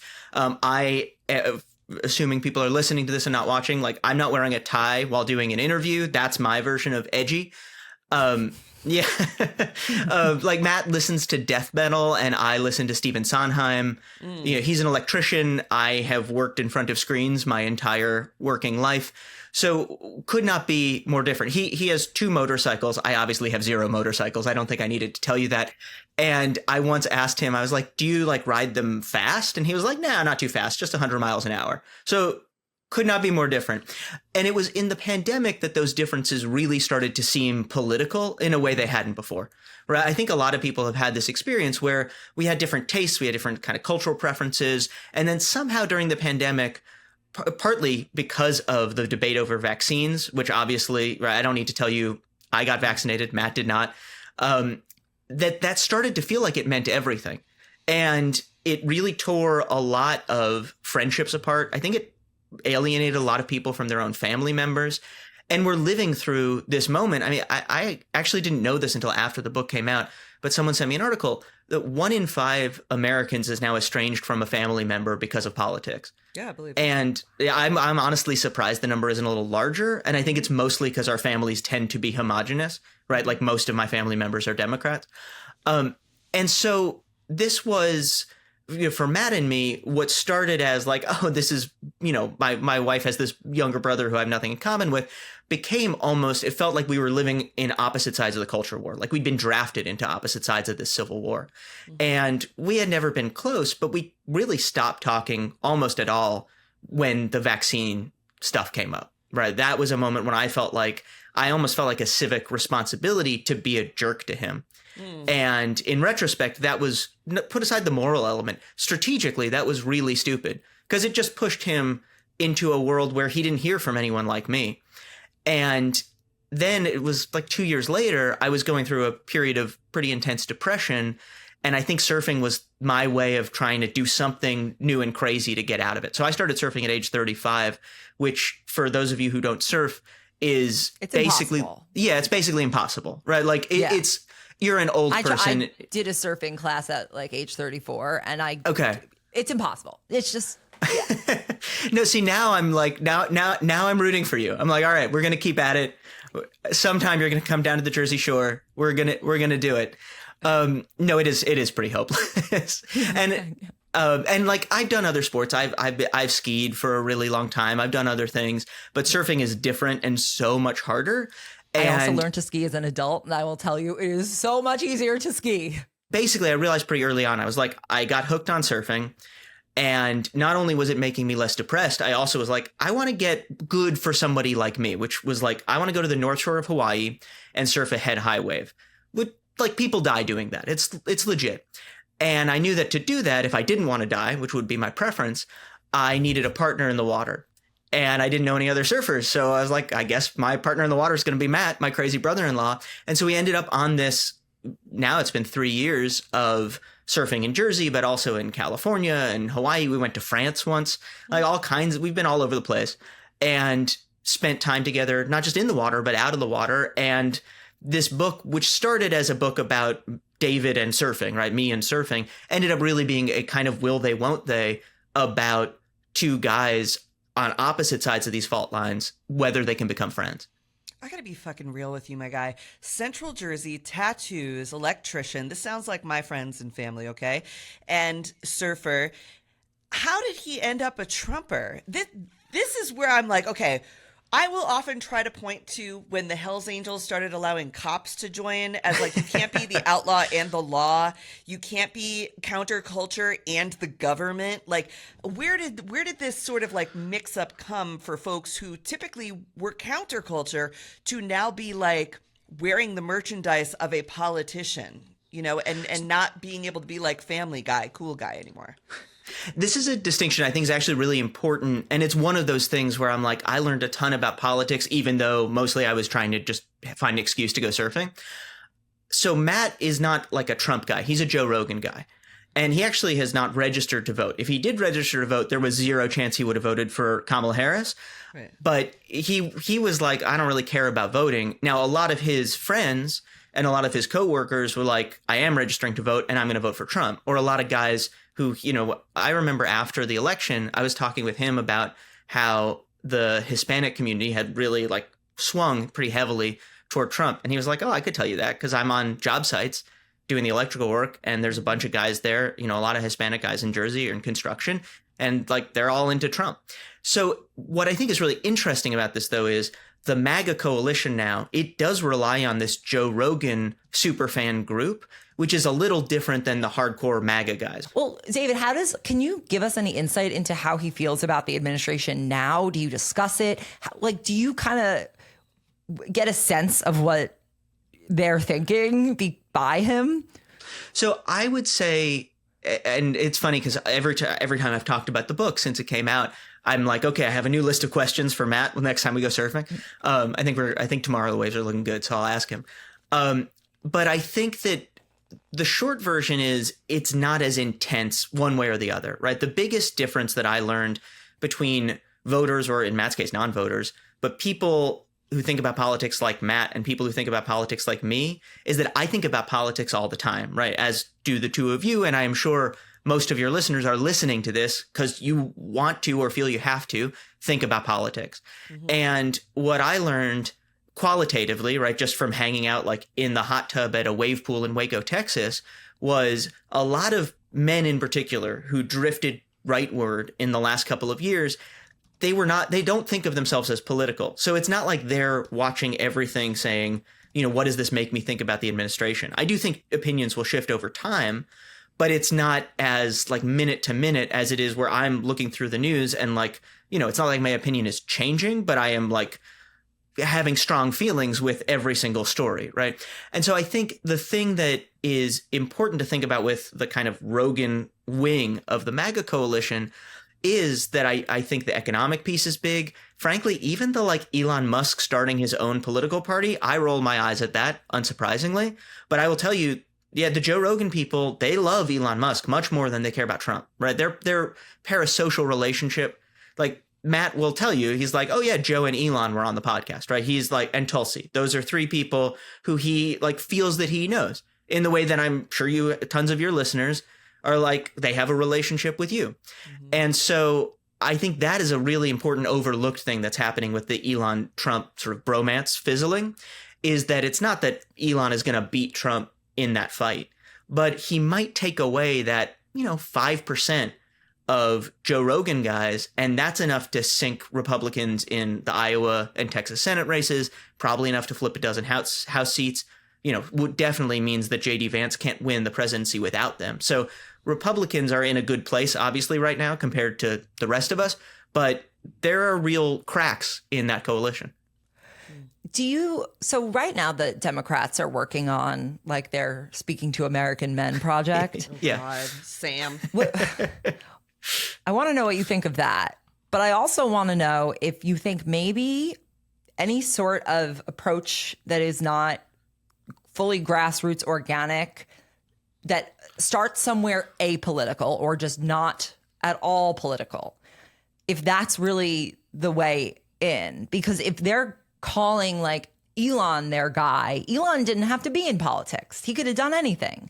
Assuming people are listening to this and not watching, like I'm not wearing a tie while doing an interview. That's my version of edgy. Like Matt listens to death metal and I listen to Stephen Sondheim. He's an electrician. I have worked in front of screens my entire working life. So could not be more different. He has 2 motorcycles. I obviously have 0 motorcycles. I don't think I needed to tell you that. And I once asked him, I was like, do you like ride them fast? And he was like, nah, not too fast, just 100 miles an hour. So could not be more different. And it was in the pandemic that those differences really started to seem political in a way they hadn't before. Right? I think a lot of people have had this experience where we had different tastes, we had different kind of cultural preferences. And then somehow during the pandemic, partly because of the debate over vaccines, which obviously, right, I don't need to tell you, I got vaccinated, Matt did not, that started to feel like it meant everything. And it really tore a lot of friendships apart. I think it alienated a lot of people from their own family members. And we're living through this moment. I mean, I actually didn't know this until after the book came out, but someone sent me an article that 1 in 5 Americans is now estranged from a family member because of politics. Yeah, I believe that. And I'm honestly surprised the number isn't a little larger. And I think it's mostly because our families tend to be homogenous, right? Like most of my family members are Democrats. And so this was, for Matt and me, what started as like, oh, this is, my wife has this younger brother who I have nothing in common with, became almost, it felt like we were living in opposite sides of the culture war. Like we'd been drafted into opposite sides of this civil war. Mm-hmm. And we had never been close, but we really stopped talking almost at all when the vaccine stuff came up, right? That was a moment when I almost felt like a civic responsibility to be a jerk to him. Mm. And in retrospect, that was, put aside the moral element, strategically, that was really stupid because it just pushed him into a world where he didn't hear from anyone like me. And then it was like 2 years later, I was going through a period of pretty intense depression. And I think surfing was my way of trying to do something new and crazy to get out of it. So I started surfing at age 35, which for those of you who don't surf it's basically impossible. Yeah, it's basically impossible, right? Like it's, you're an old person. I did a surfing class at like age 34 and it's impossible. It's just, yeah. No, see, now I'm like, now I'm rooting for you. I'm like, all right, we're going to keep at it. Sometime you're going to come down to the Jersey Shore. We're going to do it. No, it is pretty hopeless. And like I've done other sports. I've skied for a really long time. I've done other things, but surfing is different and so much harder. And I also learned to ski as an adult, and I will tell you, it is so much easier to ski. Basically, I realized pretty early on, I was like, I got hooked on surfing. And not only was it making me less depressed, I also was like, I want to get good for somebody like me, which was like, I want to go to the North Shore of Hawaii and surf a head high wave. Like people die doing that. It's legit. And I knew that to do that, if I didn't want to die, which would be my preference, I needed a partner in the water. And I didn't know any other surfers. So I was like, I guess my partner in the water is going to be Matt, my crazy brother-in-law. And so we ended up on this. Now it's been 3 years of surfing in Jersey, but also in California and Hawaii. We went to France once, like all kinds. We've been all over the place and spent time together, not just in the water, but out of the water. And this book, which started as a book about David and surfing, right? Me and surfing, ended up really being a kind of will they, won't they about two guys on opposite sides of these fault lines, whether they can become friends. I gotta be fucking real with you, my guy. Central Jersey, tattoos, electrician. This sounds like my friends and family, okay? And surfer. How did he end up a Trumper? This is where I'm like, okay, I will often try to point to when the Hells Angels started allowing cops to join as like, you can't be the outlaw and the law. You can't be counterculture and the government. Like, where did this sort of like mix up come for folks who typically were counterculture to now be like wearing the merchandise of a politician, you know, and not being able to be like Family Guy, cool guy anymore? This is a distinction I think is actually really important. And it's one of those things where I'm like, I learned a ton about politics, even though mostly I was trying to just find an excuse to go surfing. So Matt is not like a Trump guy. He's a Joe Rogan guy. And he actually has not registered to vote. If he did register to vote, there was zero chance he would have voted for Kamala Harris. Right. But he was like, I don't really care about voting. Now, a lot of his friends and a lot of his coworkers were like, I am registering to vote and I'm going to vote for Trump. Or a lot of guys who, you know, I remember after the election, I was talking with him about how the Hispanic community had really like swung pretty heavily toward Trump. And he was like, oh, I could tell you that because I'm on job sites doing the electrical work. And there's a bunch of guys there, you know, a lot of Hispanic guys in Jersey or in construction. And like, they're all into Trump. So what I think is really interesting about this, though, is the MAGA coalition now, it does rely on this Joe Rogan superfan group, which is a little different than the hardcore MAGA guys. Well, David, can you give us any insight into how he feels about the administration now? Do you discuss it? Do you kind of get a sense of what they're thinking by him? So I would say, and it's funny because every time I've talked about the book since it came out, I'm like, okay, I have a new list of questions for Matt the next time we go surfing. I think tomorrow the waves are looking good, so I'll ask him. But I think that the short version is it's not as intense one way or the other, right? The biggest difference that I learned between voters, or in Matt's case, non-voters, but people who think about politics like Matt and people who think about politics like me, is that I think about politics all the time, right? As do the two of you. And I am sure most of your listeners are listening to this because you want to or feel you have to think about politics. Mm-hmm. And what I learned qualitatively, right, just from hanging out like in the hot tub at a wave pool in Waco, Texas, was a lot of men in particular who drifted rightward in the last couple of years. They don't think of themselves as political. So it's not like they're watching everything saying, you know, what does this make me think about the administration? I do think opinions will shift over time, but it's not as like minute to minute as it is where I'm looking through the news and like, you know, it's not like my opinion is changing, but I am like having strong feelings with every single story, right? And so I think the thing that is important to think about with the kind of Rogan wing of the MAGA coalition is that I think the economic piece is big. Frankly, even the like Elon Musk starting his own political party, I roll my eyes at that, unsurprisingly. But I will tell you, yeah, the Joe Rogan people, they love Elon Musk much more than they care about Trump, right? Their parasocial relationship, like Matt will tell you, he's like, oh yeah, Joe and Elon were on the podcast, right? He's like, and Tulsi, those are three people who he like feels that he knows in the way that I'm sure you, tons of your listeners are like, they have a relationship with you. Mm-hmm. And so I think that is a really important overlooked thing that's happening with the Elon Trump sort of bromance fizzling, is that it's not that Elon is going to beat Trump in that fight, but he might take away that, 5% of Joe Rogan guys, and that's enough to sink Republicans in the Iowa and Texas Senate races, probably enough to flip a dozen House seats, definitely means that J.D. Vance can't win the presidency without them. So Republicans are in a good place, obviously, right now compared to the rest of us, but there are real cracks in that coalition. So right now the Democrats are working on like their Speaking to American Men project. Yeah. God, Sam. I want to know what you think of that. But I also want to know if you think maybe any sort of approach that is not fully grassroots organic, that starts somewhere apolitical or just not at all political, if that's really the way in. Because if they're calling like Elon their guy, Elon didn't have to be in politics. He could have done anything.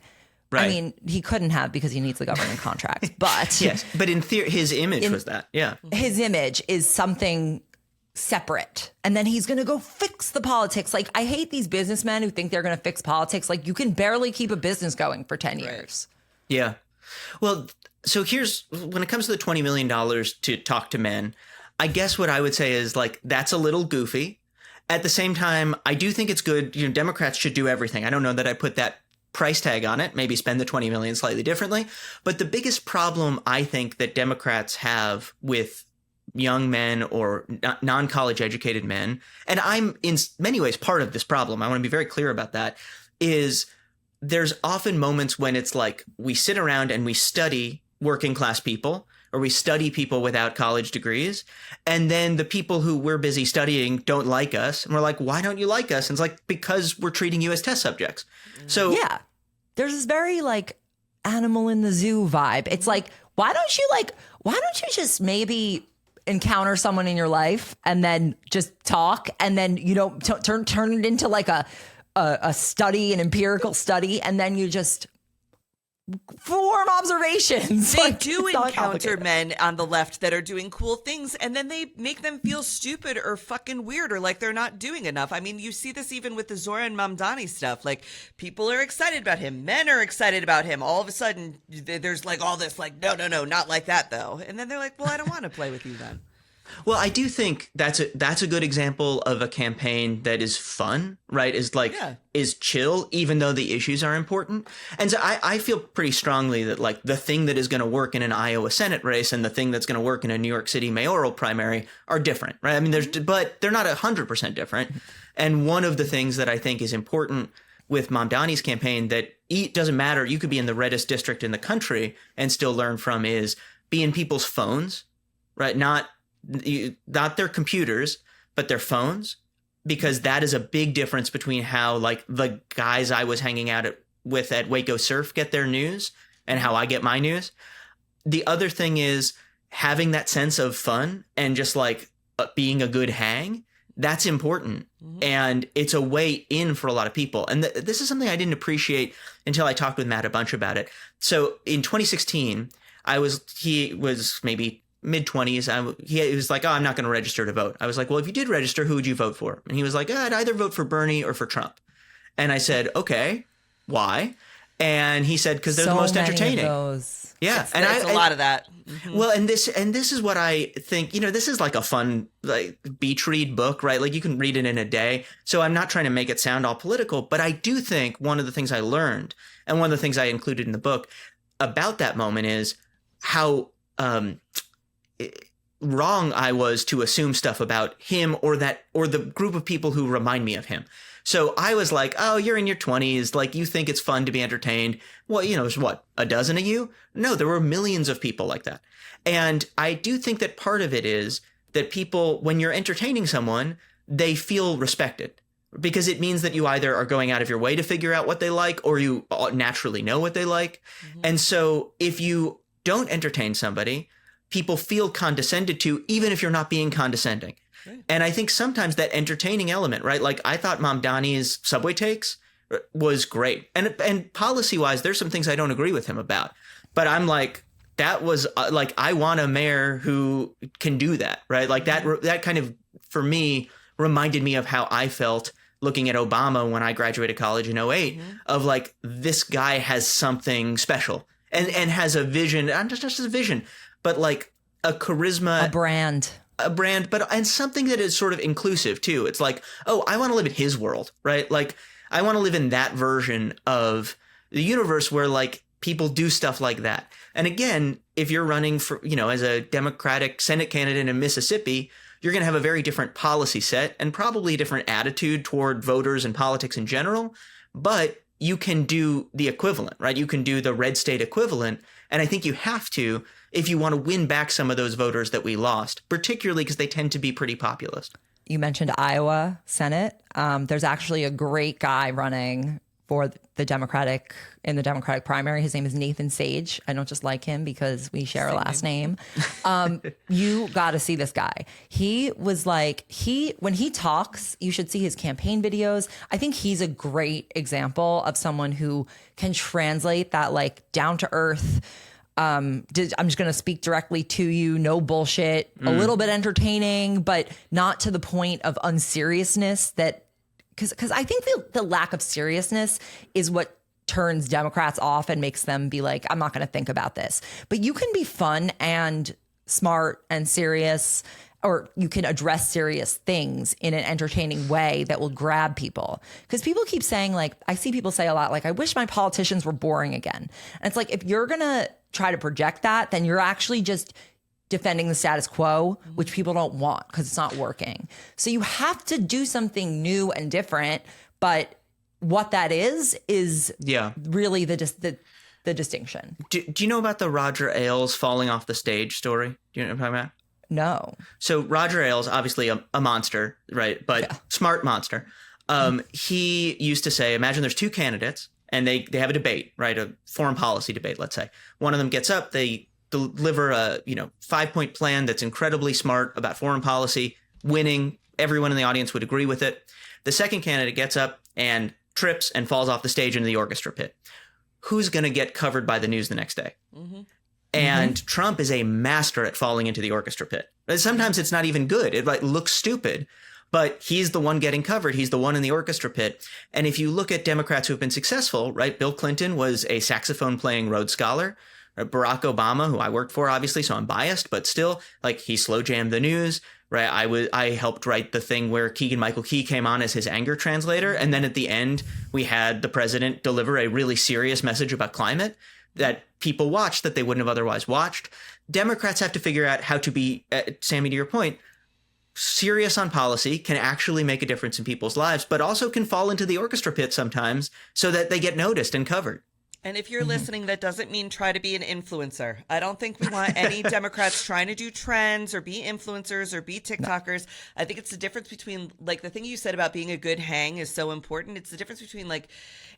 Right. I mean, he couldn't have because he needs the government contract. But Yes, but in theory, his image was that. Yeah. his image is something separate. And then he's going to go fix the politics. Like, I hate these businessmen who think they're going to fix politics. Like, you can barely keep a business going for 10 years. Yeah. Well, so here's when it comes to the $20 million to talk to men, I guess what I would say is like, that's a little goofy. At the same time, I do think it's good. You know, Democrats should do everything. I don't know that I put that price tag on it, maybe spend the 20 million slightly differently. But the biggest problem I think that Democrats have with young men or non-college educated men, and I'm in many ways part of this problem, I want to be very clear about that, is there's often moments when it's like we sit around and we study working class people, or we study people without college degrees, and then the people who we're busy studying don't like us, and we're like, why don't you like us? And it's like, because we're treating you as test subjects. So Yeah. There's this very like animal in the zoo vibe. It's like, why don't you just maybe encounter someone in your life and then just talk, and then you don't turn it into like a study, an empirical study, and then you just form observations. They Like, do it's not encounter complicated. men on the left that are doing cool things, and then they make them feel stupid or fucking weird or like they're not doing enough. I mean, you see this even with the Zoran Mamdani stuff. Like, people are excited about him. Men are excited about him. All of a sudden, there's like all this like, no, not like that though. And then they're like, well, I don't want to play with you then. Well, I do think that's a good example of a campaign that is fun, right? Is like, is chill, even though the issues are important. And so I feel pretty strongly that like the thing that is going to work in an Iowa Senate race and the thing that's going to work in a New York City mayoral primary are different, right? I mean, but they're not 100% different. And one of the things that I think is important with Mamdani's campaign that it doesn't matter, you could be in the reddest district in the country and still learn from, is be in people's phones, right? Not their computers, but their phones, because that is a big difference between how like the guys I was hanging out with at Waco Surf get their news and how I get my news. The other thing is having that sense of fun and just like being a good hang. That's important. Mm-hmm. And it's a way in for a lot of people. And this is something I didn't appreciate until I talked with Matt a bunch about it. So in 2016, he was maybe mid-20s. He was like, oh, I'm not going to register to vote. I was like, well, if you did register, who would you vote for? And he was like, I'd either vote for Bernie or for Trump. And I said, okay, why? And he said, because they're the most entertaining. Those. Yeah. And it's a lot of that. Mm-hmm. Well, and this is what I think, you know, this is like a fun like beach read book, right? Like you can read it in a day. So I'm not trying to make it sound all political, but I do think one of the things I learned, and one of the things I included in the book about that moment, is how wrong I was to assume stuff about him or the group of people who remind me of him. So I was like, oh, you're in your 20s. Like, you think it's fun to be entertained. Well, you know, there's what, a dozen of you? No, there were millions of people like that. And I do think that part of it is that people, when you're entertaining someone, they feel respected, because it means that you either are going out of your way to figure out what they like, or you naturally know what they like. Mm-hmm. And so if you don't entertain somebody, people feel condescended to, even if you're not being condescending. Right. And I think sometimes that entertaining element, right? Like, I thought Mamdani's subway takes was great. And policy-wise, there's some things I don't agree with him about. But I'm like, that was like, I want a mayor who can do that, right? Like that kind of, for me, reminded me of how I felt looking at Obama when I graduated college in 2008, of like, this guy has something special and has a vision, not just a vision, but like a charisma, a brand, and something that is sort of inclusive too. It's like, oh, I want to live in his world, right? Like, I want to live in that version of the universe where like people do stuff like that. And again, if you're running for, you know, as a Democratic Senate candidate in Mississippi, you're going to have a very different policy set and probably a different attitude toward voters and politics in general. But you can do the equivalent, right? You can do the red state equivalent. And I think you have to if you want to win back some of those voters that we lost, particularly because they tend to be pretty populist. You mentioned Iowa Senate. There's actually a great guy running for the Democratic primary. His name is Nathan Sage. I don't just like him because we share a last name. You got to see this guy. He was like, when he talks, you should see his campaign videos. I think he's a great example of someone who can translate that like down to earth. I'm just going to speak directly to you. No bullshit, a little bit entertaining, but not to the point of unseriousness that, because I think the lack of seriousness is what turns Democrats off and makes them be like, I'm not going to think about this. But you can be fun and smart and serious, or you can address serious things in an entertaining way that will grab people. Because people keep saying, like, I see people say a lot, like, I wish my politicians were boring again. And it's like, if you're going to try to project that, then you're actually just defending the status quo, which people don't want because it's not working. So you have to do something new and different. But what that is really the distinction. Do you know about the Roger Ailes falling off the stage story? Do you know what I'm talking about? No. So Roger Ailes, obviously a monster, right? But smart monster. He used to say, imagine there's two candidates and they have a debate, right? A foreign policy debate, let's say. One of them gets up, they deliver a 5-point plan that's incredibly smart about foreign policy, winning. Everyone in the audience would agree with it. The second candidate gets up and trips and falls off the stage into the orchestra pit. Who's going to get covered by the news the next day? And Trump is a master at falling into the orchestra pit. Sometimes it's not even good. It like looks stupid, but he's the one getting covered. He's the one in the orchestra pit. And if you look at Democrats who have been successful, right? Bill Clinton was a saxophone playing Rhodes Scholar. Barack Obama, who I worked for, obviously, so I'm biased, but still, like, he slow jammed the news, right? I helped write the thing where Keegan-Michael Key came on as his anger translator, and then at the end, we had the president deliver a really serious message about climate that people watched that they wouldn't have otherwise watched. Democrats have to figure out how to be, Sami, to your point, serious on policy, can actually make a difference in people's lives, but also can fall into the orchestra pit sometimes so that they get noticed and covered. And if you're listening, that doesn't mean try to be an influencer. I don't think we want any Democrats trying to do trends or be influencers or be TikTokers. I think it's the difference between, like, the thing you said about being a good hang is so important. It's the difference between, like,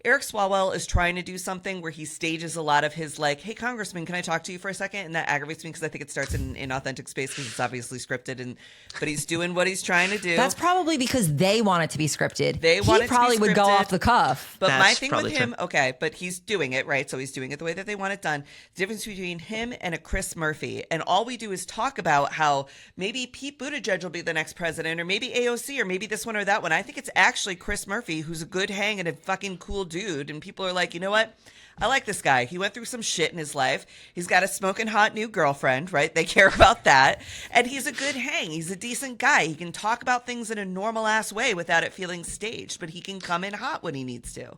Eric Swalwell is trying to do something where he stages a lot of his, like, hey, Congressman, can I talk to you for a second? And that aggravates me because I think it starts in authentic space because it's obviously scripted. But he's doing what he's trying to do. That's probably because they want it to be scripted. They want it to be probably would go scripted. off the cuff. But That's my thing with probably him, true. okay, but he's doing it, right? So he's doing it the way that they want it done. The difference between him and a Chris Murphy, and all we do is talk about how maybe Pete Buttigieg will be the next president, or maybe AOC, or maybe this one or that one. I think it's actually Chris Murphy, who's a good hang and a fucking cool dude. And people are like, you know what? I like this guy. He went through some shit in his life. He's got a smoking hot new girlfriend, right? They care about that. And he's a good hang. He's a decent guy. He can talk about things in a normal ass way without it feeling staged, but he can come in hot when he needs to.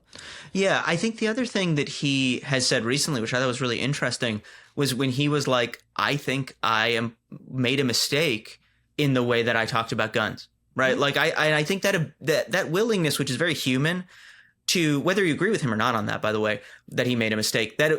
Yeah, I think the other thing that he has said recently, which I thought was really interesting, was when he was like, I think I made a mistake in the way that I talked about guns, right? Mm-hmm. Like, I think that willingness, which is very human, to, whether you agree with him or not on that, by the way, that he made a mistake, that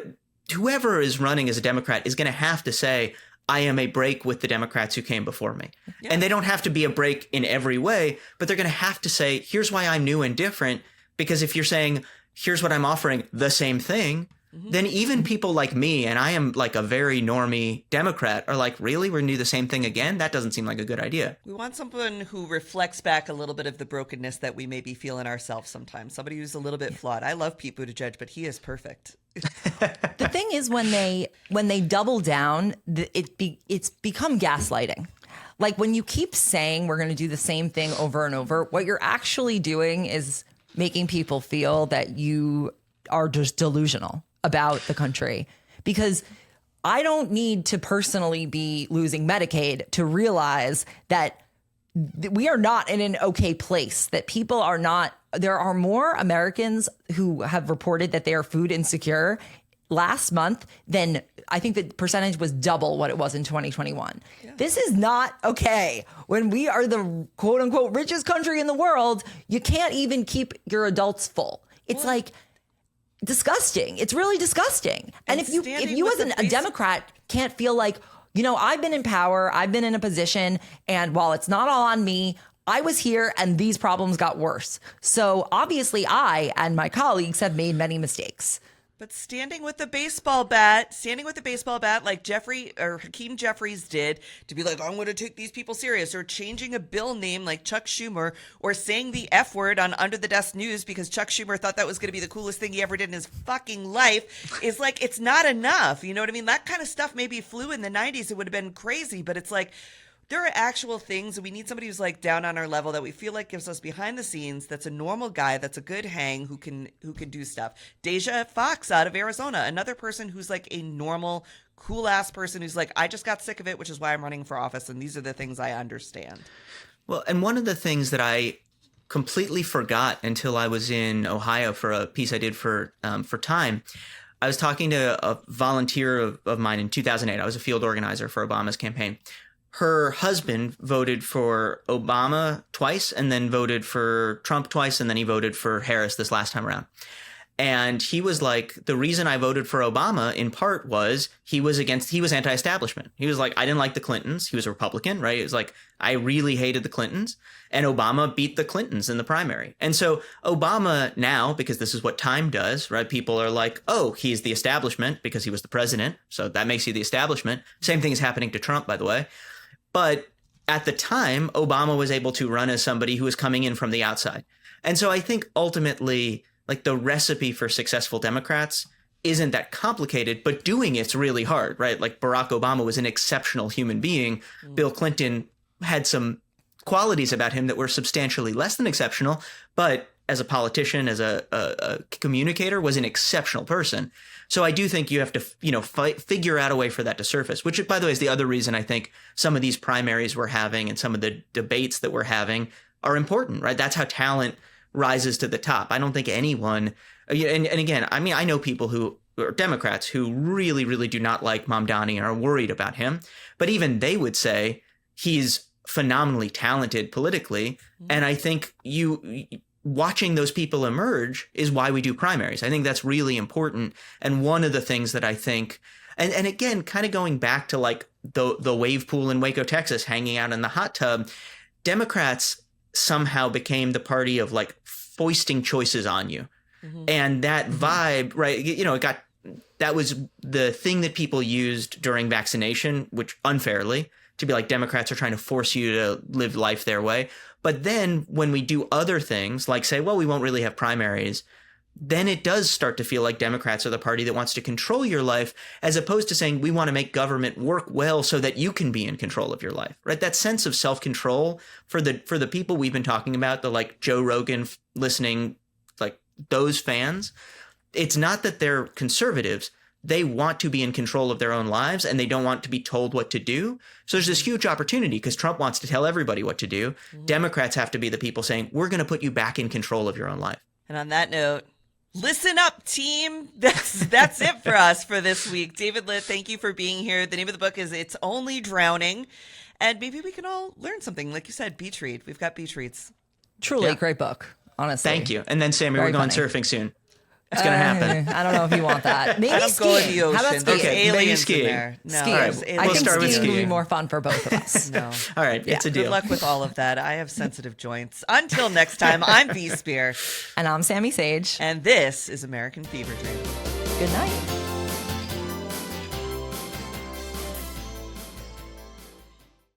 whoever is running as a Democrat is going to have to say, I am a break with the Democrats who came before me. Yeah. And they don't have to be a break in every way, but they're going to have to say, here's why I'm new and different. Because if you're saying, here's what I'm offering, the same thing, then even people like me, and I am like a very normie Democrat, are like, really? We're going to do the same thing again? That doesn't seem like a good idea. We want someone who reflects back a little bit of the brokenness that we maybe feel in ourselves sometimes. Somebody who's a little bit flawed. I love Pete Buttigieg, but he is perfect. The thing is, when they double down, it's become gaslighting. Like, when you keep saying we're going to do the same thing over and over, what you're actually doing is making people feel that you are just delusional about the country. Because I don't need to personally be losing Medicaid to realize that we are not in an okay place, that people are not. There are more Americans who have reported that they are food insecure last month than I think the percentage was double what it was in 2021. This is not okay. When we are the quote unquote richest country in the world, you can't even keep your adults full. It's like disgusting. It's really disgusting. And if you as a Democrat can't feel like, you know, I've been in power, I've been in a position, and while it's not all on me, I was here and these problems got worse. So obviously I and my colleagues have made many mistakes. But standing with the baseball bat like Jeffrey or Hakeem Jeffries did to be like, I'm going to take these people serious, or changing a bill name like Chuck Schumer, or saying the F word on Under the Desk News because Chuck Schumer thought that was going to be the coolest thing he ever did in his fucking life, is like, it's not enough. You know what I mean? That kind of stuff maybe flew in the 90s. It would have been crazy, but it's like, there are actual things. We need somebody who's like down on our level that we feel like gives us behind the scenes. That's a normal guy. That's a good hang who can do stuff. Deja Fox out of Arizona, another person who's like a normal, cool ass person who's like, I just got sick of it, which is why I'm running for office. And these are the things I understand. Well, and one of the things that I completely forgot until I was in Ohio for a piece I did for Time. I was talking to a volunteer of mine in 2008. I was a field organizer for Obama's campaign. Her husband voted for Obama twice and then voted for Trump twice, and then he voted for Harris this last time around. And he was like, the reason I voted for Obama in part was he was anti-establishment. He was like, I didn't like the Clintons. He was a Republican, right? It was like, I really hated the Clintons, and Obama beat the Clintons in the primary. And so Obama now, because this is what Time does, right? People are like, oh, he's the establishment because he was the president. So that makes you the establishment. Same thing is happening to Trump, by the way. But at the time, Obama was able to run as somebody who was coming in from the outside. And so I think ultimately, like, the recipe for successful Democrats isn't that complicated, but doing it's really hard, right? Like, Barack Obama was an exceptional human being. Bill Clinton had some qualities about him that were substantially less than exceptional, but as a politician, as a communicator, was an exceptional person. So I do think you have to, figure out a way for that to surface, which, by the way, is the other reason I think some of these primaries we're having and some of the debates that we're having are important, right? That's how talent rises to the top. I don't think anyone, and again, I mean, I know people who are Democrats who really, really do not like Mamdani and are worried about him, but even they would say he's phenomenally talented politically. And I think watching those people emerge is why we do primaries. I think that's really important. And one of the things that I think, and again, kind of going back to like the wave pool in Waco, Texas, hanging out in the hot tub, Democrats somehow became the party of like foisting choices on you. And that vibe, right, that was the thing that people used during vaccination, which unfairly, to be like, Democrats are trying to force you to live life their way. But then when we do other things, like say, well, we won't really have primaries, then it does start to feel like Democrats are the party that wants to control your life, as opposed to saying we want to make government work well so that you can be in control of your life, right? That sense of self-control for the people we've been talking about, the like Joe Rogan listening, like those fans, it's not that they're conservatives. They want to be in control of their own lives, and they don't want to be told what to do. So there's this huge opportunity because Trump wants to tell everybody what to do. Democrats have to be the people saying, we're going to put you back in control of your own life. And on that note, listen up, team. That's it for us for this week. David Litt, thank you for being here. The name of the book is It's Only Drowning. And maybe we can all learn something. Like you said, beach read. We've got beach reads. Truly a great book, honestly. Thank you. And then, Sami, Very we're going funny. surfing soon. It's going to happen. I don't know if you want that. Maybe I'm skiing. going to the ocean. How about There's skiing? Okay, maybe aliens skiing. in there. No, Skiing. there's I aliens. think start with skiing would be skiing. more fun for both of us. No. All right. It's a Good deal. luck with all of that. I have sensitive joints. Until next time, I'm V Spear. And I'm Sami Sage. And this is American Fever Dream. Good night.